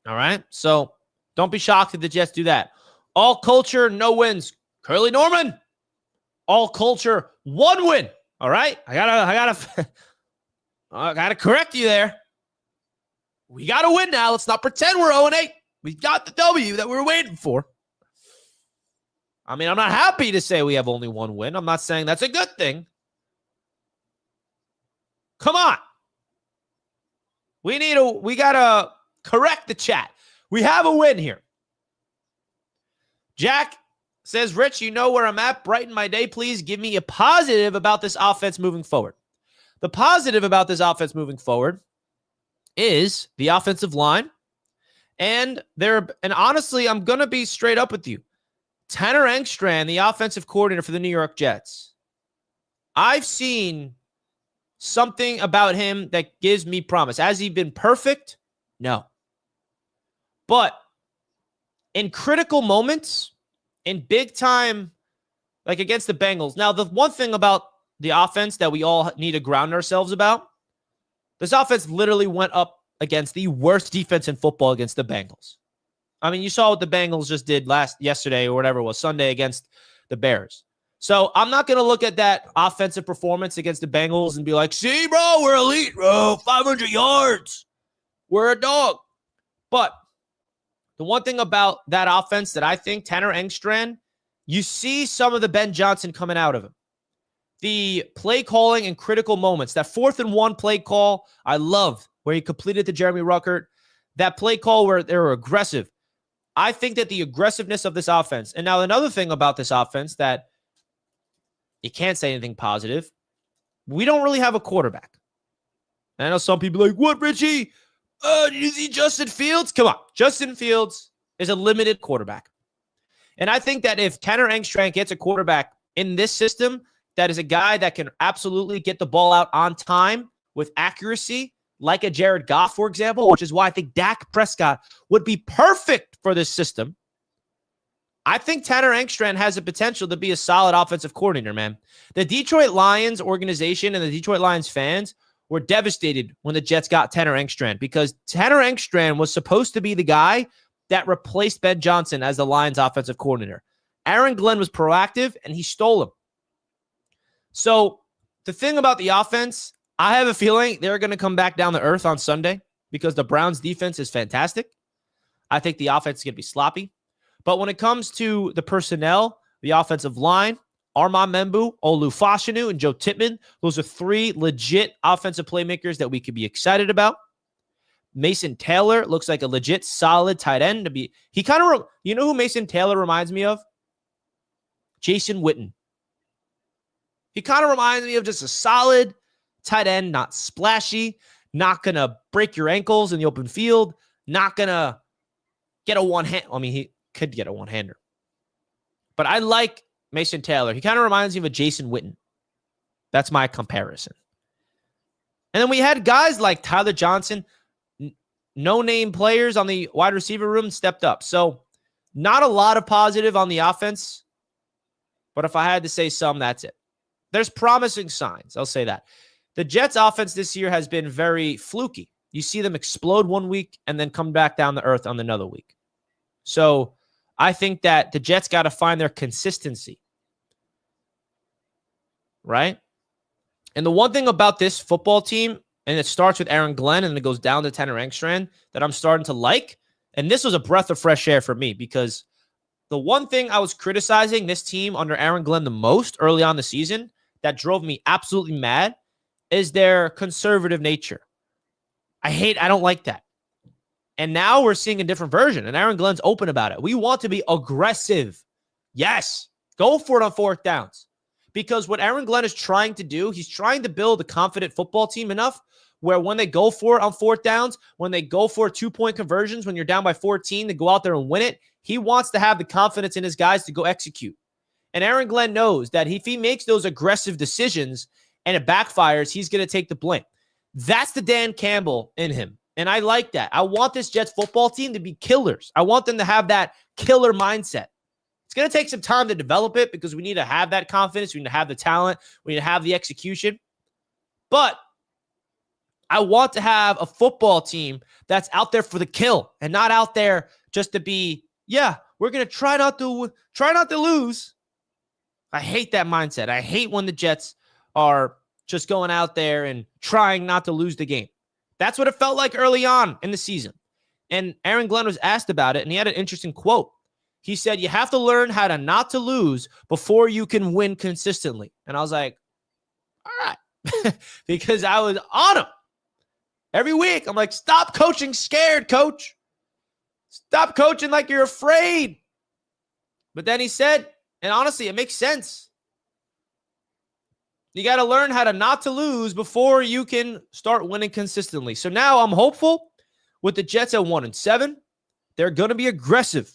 All right? So don't be shocked if the Jets do that. All culture, no wins. Curly Norman. All culture, 1 win. All right? I gotta correct you there. We got to win now. Let's not pretend we're 0-8. We got the W that we were waiting for. I mean, I'm not happy to say we have only 1 win. I'm not saying that's a good thing. Come on. We got to correct the chat. We have a win here. Jack says, Rich, you know where I'm at. Brighten my day, please. Give me a positive about this offense moving forward. The positive about this offense moving forward is the offensive line. And honestly, I'm going to be straight up with you. Tanner Engstrand, the offensive coordinator for the New York Jets. I've seen something about him that gives me promise. Has he been perfect? No. But in critical moments, in big time, like against the Bengals. Now, the one thing about the offense that we all need to ground ourselves about, this offense literally went up against the worst defense in football against the Bengals. I mean, you saw what the Bengals just did yesterday or whatever it was, Sunday against the Bears. So I'm not going to look at that offensive performance against the Bengals and be like, see, bro, we're elite, bro, 500 yards. We're a dog. But The one thing about that offense that I think Tanner Engstrand, you see some of the Ben Johnson coming out of him. The play calling in critical moments, that 4th and 1 play call, I loved where he completed to Jeremy Ruckert. That play call where they were aggressive. I think that the aggressiveness of this offense, and now another thing about this offense that you can't say anything positive, we don't really have a quarterback. And I know some people are like, what, Richie? Did you see Justin Fields? Come on. Justin Fields is a limited quarterback. And I think that if Tanner Engstrand gets a quarterback in this system, that is a guy that can absolutely get the ball out on time with accuracy, like a Jared Goff, for example, which is why I think Dak Prescott would be perfect for this system. I think Tanner Engstrand has the potential to be a solid offensive coordinator, man. The Detroit Lions organization and the Detroit Lions fans were devastated when the Jets got Tanner Engstrand because Tanner Engstrand was supposed to be the guy that replaced Ben Johnson as the Lions offensive coordinator. Aaron Glenn was proactive, and he stole him. So the thing about the offense, I have a feeling they're going to come back down to earth on Sunday because the Browns' defense is fantastic. I think the offense is going to be sloppy. But when it comes to the personnel, the offensive line, Armand Membu, Olu Fashanu, and Joe Tippmann, those are 3 legit offensive playmakers that we could be excited about. Mason Taylor looks like a legit solid tight end to be. He kind of, you know who Mason Taylor reminds me of? Jason Witten. He kind of reminds me of just a solid tight end, not splashy, not going to break your ankles in the open field, not going to get a one-hand. I mean, he could get a one-hander. But I like Mason Taylor. He kind of reminds me of a Jason Witten. That's my comparison. And then we had guys like Tyler Johnson, no-name players on the wide receiver room stepped up. So not a lot of positive on the offense. But if I had to say some, that's it. There's promising signs. I'll say that. The Jets offense this year has been very fluky. You see them explode one week and then come back down to earth on another week. So I think that the Jets got to find their consistency. Right? And the one thing about this football team, and it starts with Aaron Glenn and it goes down to Tanner Engstrand, that I'm starting to like, and this was a breath of fresh air for me because the one thing I was criticizing this team under Aaron Glenn the most early on the season that drove me absolutely mad is their conservative nature. I don't like that. And now we're seeing a different version, and Aaron Glenn's open about it. We want to be aggressive. Yes, go for it on 4th downs. Because what Aaron Glenn is trying to do, he's trying to build a confident football team enough where when they go for it on 4th downs, when they go for 2-point conversions, when you're down by 14, to go out there and win it, he wants to have the confidence in his guys to go execute. And Aaron Glenn knows that if he makes those aggressive decisions and it backfires, he's going to take the blame. That's the Dan Campbell in him. And I like that. I want this Jets football team to be killers. I want them to have that killer mindset. It's going to take some time to develop it because we need to have that confidence. We need to have the talent. We need to have the execution. But I want to have a football team that's out there for the kill and not out there just to be, yeah, we're going to try not to lose. I hate that mindset. I hate when the Jets are just going out there and trying not to lose the game. That's what it felt like early on in the season. And Aaron Glenn was asked about it, and he had an interesting quote. He said, you have to learn how to not to lose before you can win consistently. And I was like, all right. Because I was on him. Every week, I'm like, stop coaching scared, coach. Stop coaching like you're afraid. But then he said, and honestly, it makes sense. You got to learn how to not to lose before you can start winning consistently. So now I'm hopeful with the Jets at 1-7. They're going to be aggressive.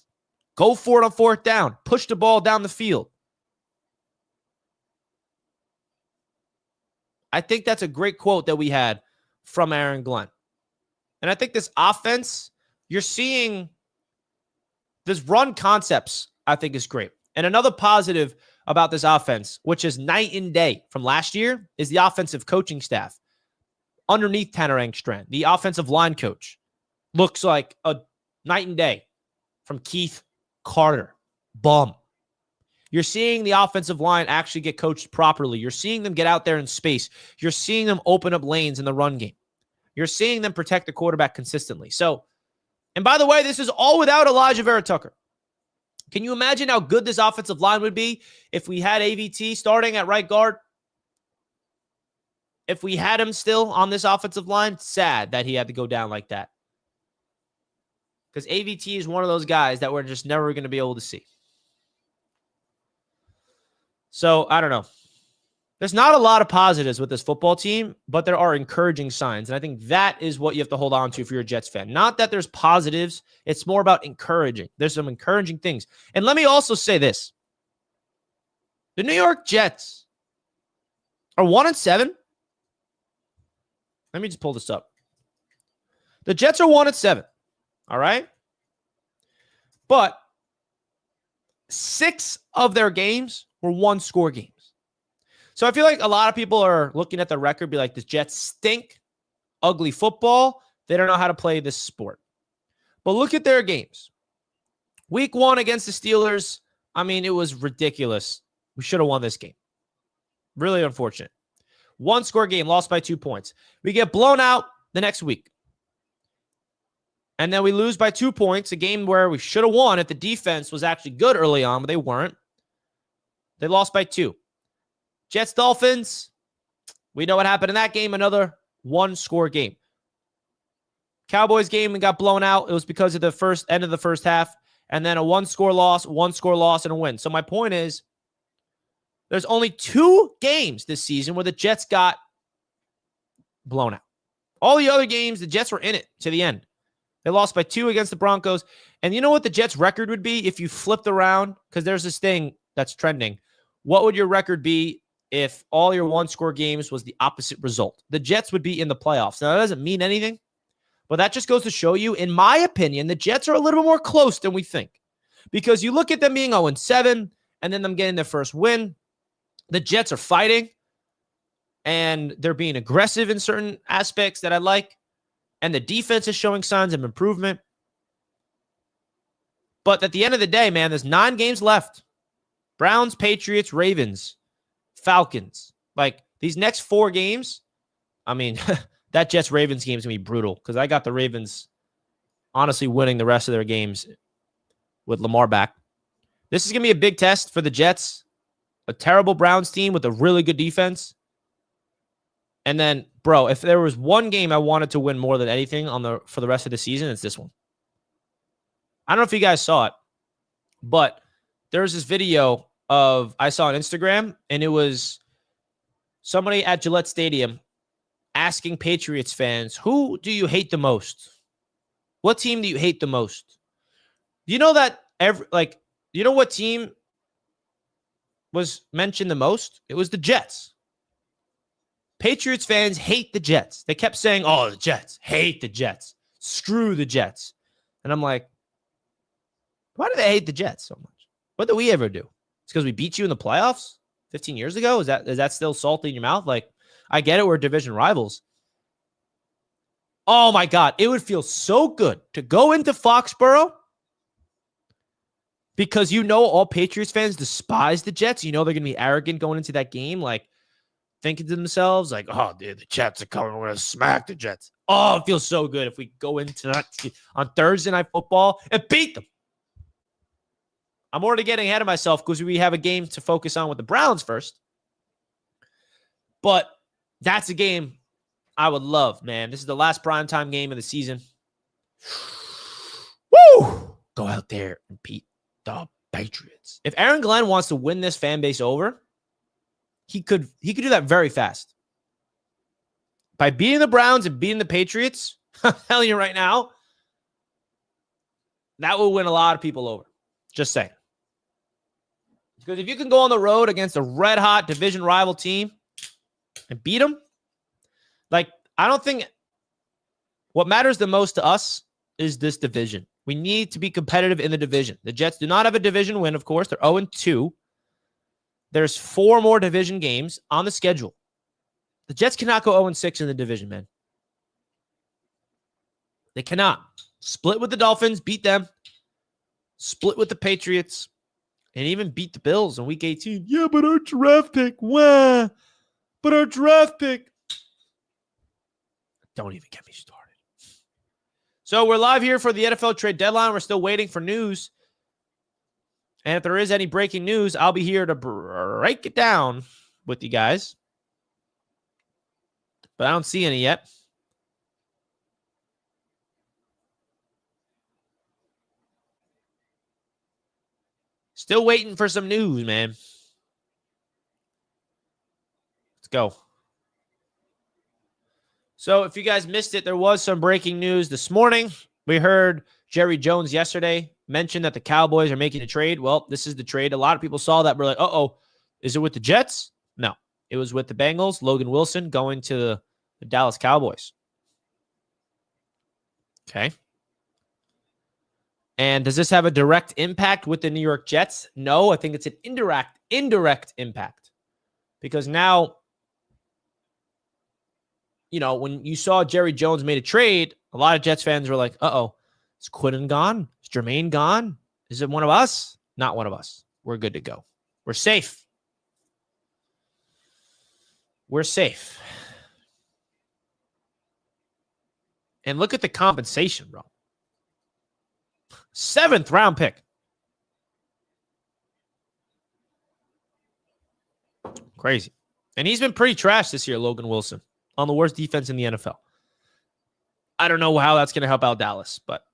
Go for it on 4th down. Push the ball down the field. I think that's a great quote that we had from Aaron Glenn. And I think this offense, you're seeing this run concepts, I think is great. And another positive about this offense, which is night and day from last year, is the offensive coaching staff. Underneath Tanner Engstrand, the offensive line coach, looks like a night and day from Keith Carter. Bum. You're seeing the offensive line actually get coached properly. You're seeing them get out there in space. You're seeing them open up lanes in the run game. You're seeing them protect the quarterback consistently. So And by the way, this is all without Elijah Vera Tucker. Can you imagine how good this offensive line would be if we had AVT starting at right guard? If we had him still on this offensive line, sad that he had to go down like that. Because AVT is one of those guys that we're just never going to be able to see. So, I don't know. There's not a lot of positives with this football team, but there are encouraging signs. And I think that is what you have to hold on to if you're a Jets fan. Not that there's positives. It's more about encouraging. There's some encouraging things. And let me also say this. The New York Jets are 1-7. Let me just pull this up. The Jets are 1-7. All right? But 6 of their games were one-score games. So I feel like a lot of people are looking at the record, be like, the Jets stink, ugly football. They don't know how to play this sport. But look at their games. Week 1 against the Steelers, I mean, it was ridiculous. We should have won this game. Really unfortunate. One-score game, lost by 2 points. We get blown out the next week. And then we lose by 2 points, a game where we should have won if the defense was actually good early on, but they weren't. They lost by 2. Jets, Dolphins, we know what happened in that game, another one-score game. Cowboys game, we got blown out. It was because of the end of the first half, and then a one-score loss, and a win. So my point is, there's only 2 games this season where the Jets got blown out. All the other games, the Jets were in it to the end. They lost by 2 against the Broncos. And you know what the Jets' record would be if you flipped around? Because there's this thing that's trending. What would your record be if all your one-score games was the opposite result? The Jets would be in the playoffs. Now, that doesn't mean anything, but that just goes to show you, in my opinion, the Jets are a little bit more close than we think. Because you look at them being 0-7 and then them getting their first win. The Jets are fighting, and they're being aggressive in certain aspects that I like, and the defense is showing signs of improvement. But at the end of the day, man, there's 9 games left. Browns, Patriots, Ravens, Falcons. Like, these next 4 games, I mean, that Jets-Ravens game is going to be brutal because I got the Ravens honestly winning the rest of their games with Lamar back. This is going to be a big test for the Jets. A terrible Browns team with a really good defense. And then, bro, if there was one game I wanted to win more than anything for the rest of the season, it's this one. I don't know if you guys saw it, but there was this video I saw on Instagram, and it was somebody at Gillette Stadium asking Patriots fans, who do you hate the most? What team do you hate the most? You know that you know what team was mentioned the most? It was the Jets. Patriots fans hate the Jets. They kept saying, oh, the Jets, hate the Jets. Screw the Jets. And I'm like, why do they hate the Jets so much? What did we ever do? It's because we beat you in the playoffs 15 years ago? Is that still salty in your mouth? Like, I get it, we're division rivals. Oh my God, it would feel so good to go into Foxborough because you know all Patriots fans despise the Jets. You know they're going to be arrogant going into that game, like thinking to themselves, like, oh, dude, the Jets are coming. We're going to smack the Jets. Oh, it feels so good if we go into that on Thursday Night Football and beat them. I'm already getting ahead of myself because we have a game to focus on with the Browns first. But that's a game I would love, man. This is the last primetime game of the season. Woo! Go out there and beat the Patriots. If Aaron Glenn wants to win this fan base over, he could do that very fast. By beating the Browns and beating the Patriots, I'm telling you right now, that will win a lot of people over. Just saying. Because if you can go on the road against a red-hot division rival team and beat them, like, I don't think what matters the most to us is this division. We need to be competitive in the division. The Jets do not have a division win, of course. They're 0-2. There's 4 more division games on the schedule. The Jets cannot go 0-6 in the division, man. They cannot. Split with the Dolphins, beat them. Split with the Patriots, and even beat the Bills in Week 18. Yeah, but our draft pick. Wah. But our draft pick. Don't even get me started. So we're live here for the NFL trade deadline. We're still waiting for news. And if there is any breaking news, I'll be here to break it down with you guys. But I don't see any yet. Still waiting for some news, man. Let's go. So if you guys missed it, there was some breaking news this morning. We heard Jerry Jones yesterday mention that the Cowboys are making a trade. Well, this is the trade. A lot of people saw that. We're like, uh-oh, is it with the Jets? No, it was with the Bengals. Logan Wilson going to the Dallas Cowboys. Okay. And does this have a direct impact with the New York Jets? No, I think it's an indirect impact. Because now, you know, when you saw Jerry Jones made a trade, a lot of Jets fans were like, uh-oh, is Quinn gone? Is Jermaine gone? Is it one of us? Not one of us. We're good to go. We're safe. We're safe. And look at the compensation, bro. 7th round pick. Crazy. And he's been pretty trash this year, Logan Wilson, on the worst defense in the NFL. I don't know how that's going to help out Dallas, but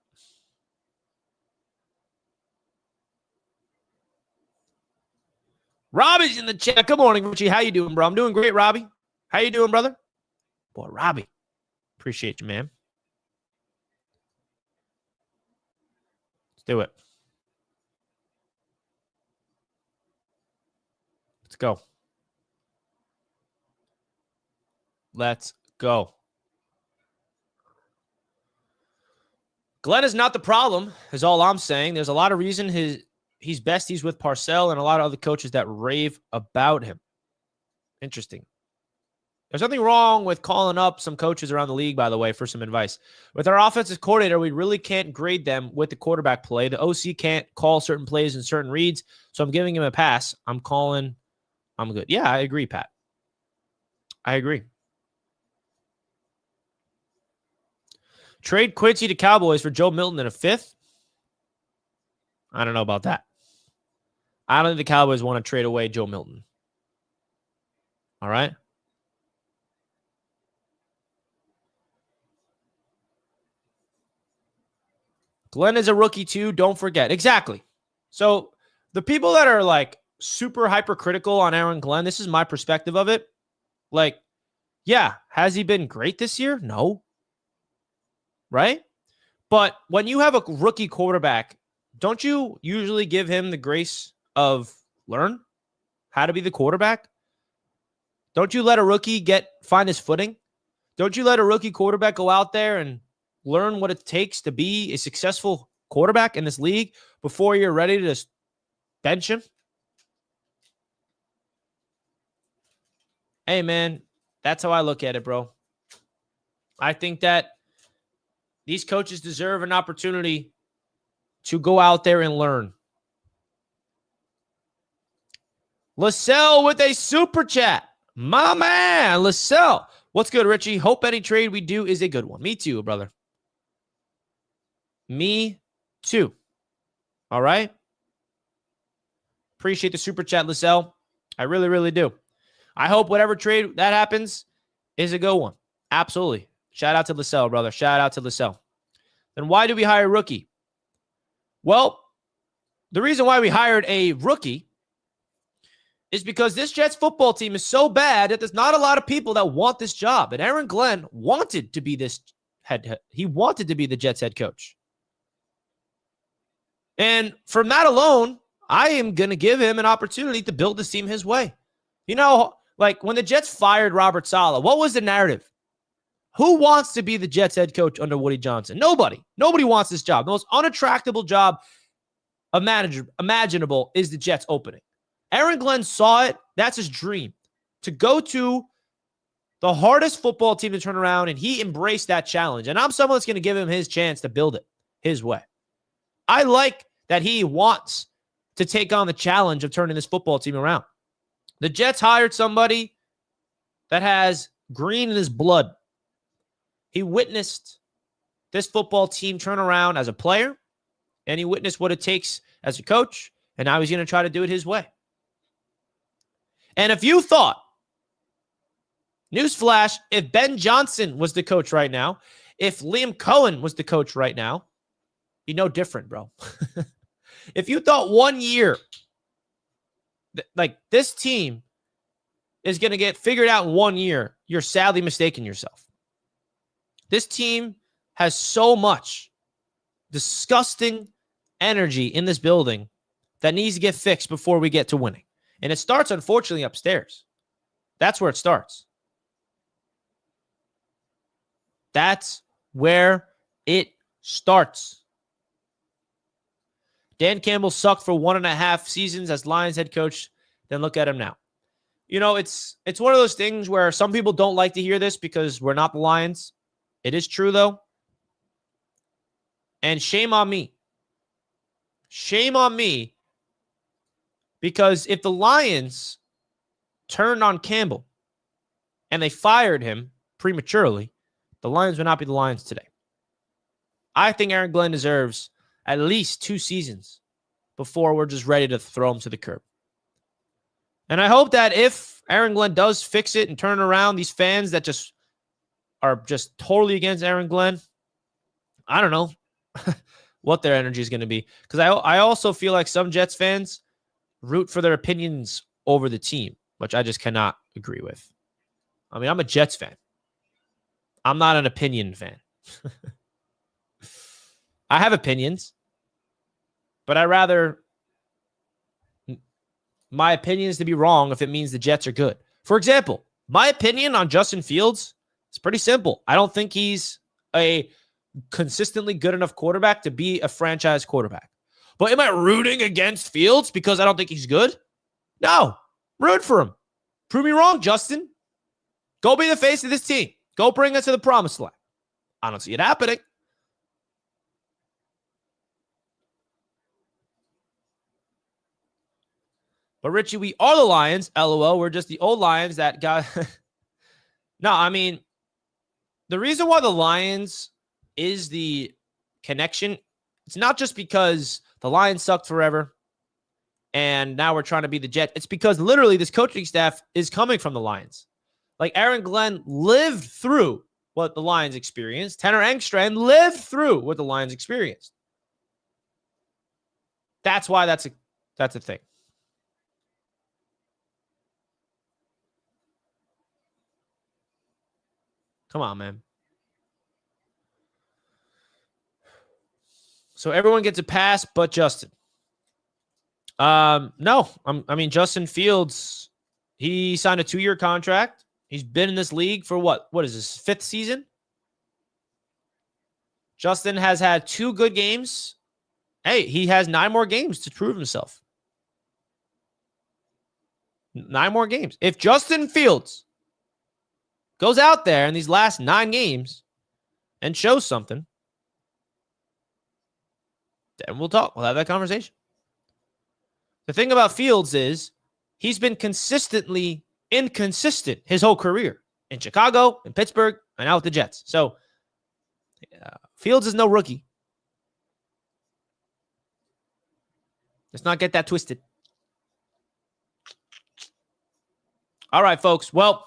Robbie's in the chat. Good morning, Richie. How you doing, bro? I'm doing great, Robbie. How you doing, brother? Boy, Robbie. Appreciate you, man. Let's do it. Let's go. Let's go. Glenn is not the problem, is all I'm saying. There's a lot of reason he's besties with Parcells and a lot of other coaches that rave about him. Interesting. There's nothing wrong with calling up some coaches around the league, by the way, for some advice. With our offensive coordinator, we really can't grade them with the quarterback play. The OC can't call certain plays and certain reads, so I'm giving him a pass. I'm good. Yeah, I agree, Pat. I agree. Trade Quincy to Cowboys for Joe Milton in a 5th? I don't know about that. I don't think the Cowboys want to trade away Joe Milton. All right? Glenn is a rookie too. Don't forget. Exactly. So the people that are like super hypercritical on Aaron Glenn, this is my perspective of it. Like, yeah, has he been great this year? No. Right? But when you have a rookie quarterback, don't you usually give him the grace of learn how to be the quarterback? Don't you let a rookie find his footing? Don't you let a rookie quarterback go out there and learn what it takes to be a successful quarterback in this league before you're ready to bench him? Hey, man, that's how I look at it, bro. I think that these coaches deserve an opportunity to go out there and learn. LaSalle with a super chat. My man, LaSalle. What's good, Richie? Hope any trade we do is a good one. Me too, brother. Me too. All right? Appreciate the super chat, LaSalle. I really, really do. I hope whatever trade that happens is a good one. Absolutely. Shout out to LaSalle, brother. Shout out to LaSalle. Then why do we hire a rookie? Well, the reason why we hired a rookie is because this Jets football team is so bad that there's not a lot of people that want this job. And Aaron Glenn wanted to be this he wanted to be the Jets head coach. And from that alone, I am going to give him an opportunity to build this team his way. You know, like when the Jets fired Robert Saleh, what was the narrative? Who wants to be the Jets head coach under Woody Johnson? Nobody. Nobody wants this job. The most unattractable job imaginable is the Jets opening. Aaron Glenn saw it. That's his dream, to go to the hardest football team to turn around, and he embraced that challenge. And I'm someone that's going to give him his chance to build it his way. I like that he wants to take on the challenge of turning this football team around. The Jets hired somebody that has green in his blood. He witnessed this football team turn around as a player, and he witnessed what it takes as a coach, and now he's going to try to do it his way. And if you thought, newsflash, if Ben Johnson was the coach right now, if Liam Cohen was the coach right now, be no different, bro. If you thought 1 year, like this team is going to get figured out in 1 year, you're sadly mistaken yourself. This team has so much disgusting energy in this building that needs to get fixed before we get to winning. And it starts, unfortunately, upstairs. That's where it starts. That's where it starts. Dan Campbell sucked for 1.5 seasons as Lions head coach. Then look at him now. You know, it's one of those things where some people don't like to hear this because we're not the Lions. It is true, though. And shame on me. Shame on me. Because if the Lions turned on Campbell and they fired him prematurely, the Lions would not be the Lions today. I think Aaron Glenn deserves at least 2 seasons before we're just ready to throw him to the curb. And I hope that if Aaron Glenn does fix it and turn around, these fans that just are just totally against Aaron Glenn, I don't know what their energy is going to be. Because I also feel like some Jets fans root for their opinions over the team, which I just cannot agree with. I mean, I'm a Jets fan. I'm not an opinion fan. I have opinions, but I rather my opinions to be wrong if it means the Jets are good. For example, my opinion on Justin Fields is pretty simple. I don't think he's a consistently good enough quarterback to be a franchise quarterback. But am I rooting against Fields because I don't think he's good? No. Root for him. Prove me wrong, Justin. Go be the face of this team. Go bring us to the promised land. I don't see it happening. But Richie, we are the Lions. LOL. We're just the old Lions that got... No, I mean, the reason why the Lions is the connection, it's not just because the Lions sucked forever and now we're trying to be the Jets. It's because literally this coaching staff is coming from the Lions. Like Aaron Glenn lived through what the Lions experienced. Tanner Engstrand lived through what the Lions experienced. That's why that's a thing. Come on, man. So everyone gets a pass but Justin. No. I mean, Justin Fields, he signed a 2-year contract. He's been in this league for what? What is this, 5th season? Justin has had 2 good games. Hey, he has 9 more games to prove himself. 9 more games. If Justin Fields goes out there in these last 9 games and shows something, then we'll talk. We'll have that conversation. The thing about Fields is he's been consistently inconsistent his whole career in Chicago, in Pittsburgh, and now with the Jets. So Fields is no rookie. Let's not get that twisted. All right, folks. Well,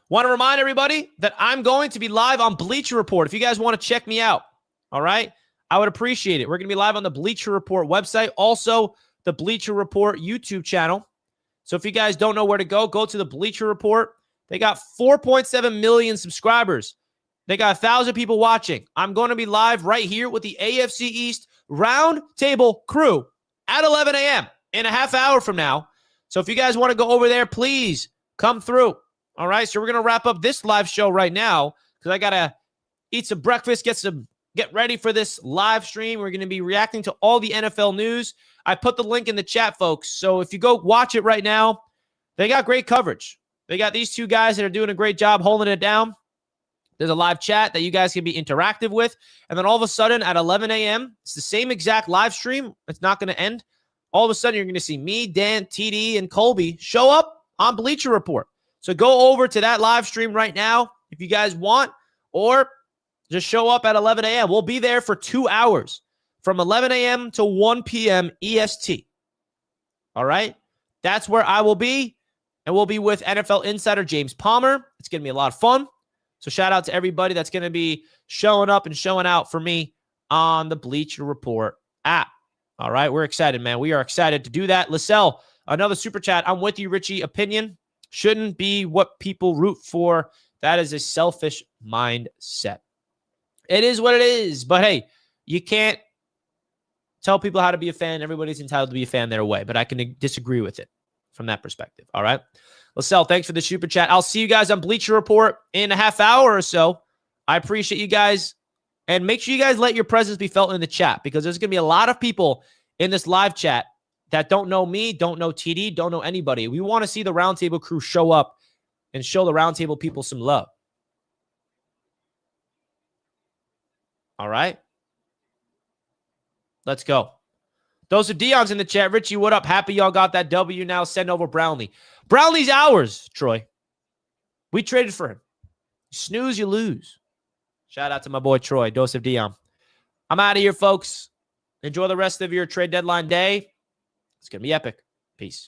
want to remind everybody that I'm going to be live on Bleacher Report. If you guys want to check me out, all right, I would appreciate it. We're going to be live on the Bleacher Report website, also the Bleacher Report YouTube channel. So if you guys don't know where to go to the Bleacher Report. They got 4.7 million subscribers. They got 1,000 people watching. I'm going to be live right here with the AFC East Roundtable crew at 11 a.m. in a half hour from now. So if you guys want to go over there, please come through. All right, so we're going to wrap up this live show right now because I got to eat some breakfast, get ready for this live stream. We're going to be reacting to all the NFL news. I put the link in the chat, folks. So if you go watch it right now, they got great coverage. They got these 2 guys that are doing a great job holding it down. There's a live chat that you guys can be interactive with. And then all of a sudden at 11 a.m., it's the same exact live stream. It's not going to end. All of a sudden, you're going to see me, Dan, TD, and Colby show up on Bleacher Report. So go over to that live stream right now if you guys want, or Just show up at 11 a.m. We'll be there for 2 hours from 11 a.m. to 1 p.m. EST. All right? That's where I will be. And we'll be with NFL insider James Palmer. It's going to be a lot of fun. So shout out to everybody that's going to be showing up and showing out for me on the Bleacher Report app. All right? We're excited, man. We are excited to do that. Lissell, another super chat. I'm with you, Richie. Opinion shouldn't be what people root for. That is a selfish mindset. It is what it is. But hey, you can't tell people how to be a fan. Everybody's entitled to be a fan their way. But I can disagree with it from that perspective. All right? Lissell, thanks for the super chat. I'll see you guys on Bleacher Report in a half hour or so. I appreciate you guys. And make sure you guys let your presence be felt in the chat, because there's going to be a lot of people in this live chat that don't know me, don't know TD, don't know anybody. We want to see the Roundtable crew show up and show the Roundtable people some love. All right? Let's go. Those are Dion's in the chat. Richie, what up? Happy y'all got that W now. Send over Brownlee. Brownlee's ours, Troy. We traded for him. You snooze, you lose. Shout out to my boy Troy, Dose of Dion. I'm out of here, folks. Enjoy the rest of your trade deadline day. It's going to be epic. Peace.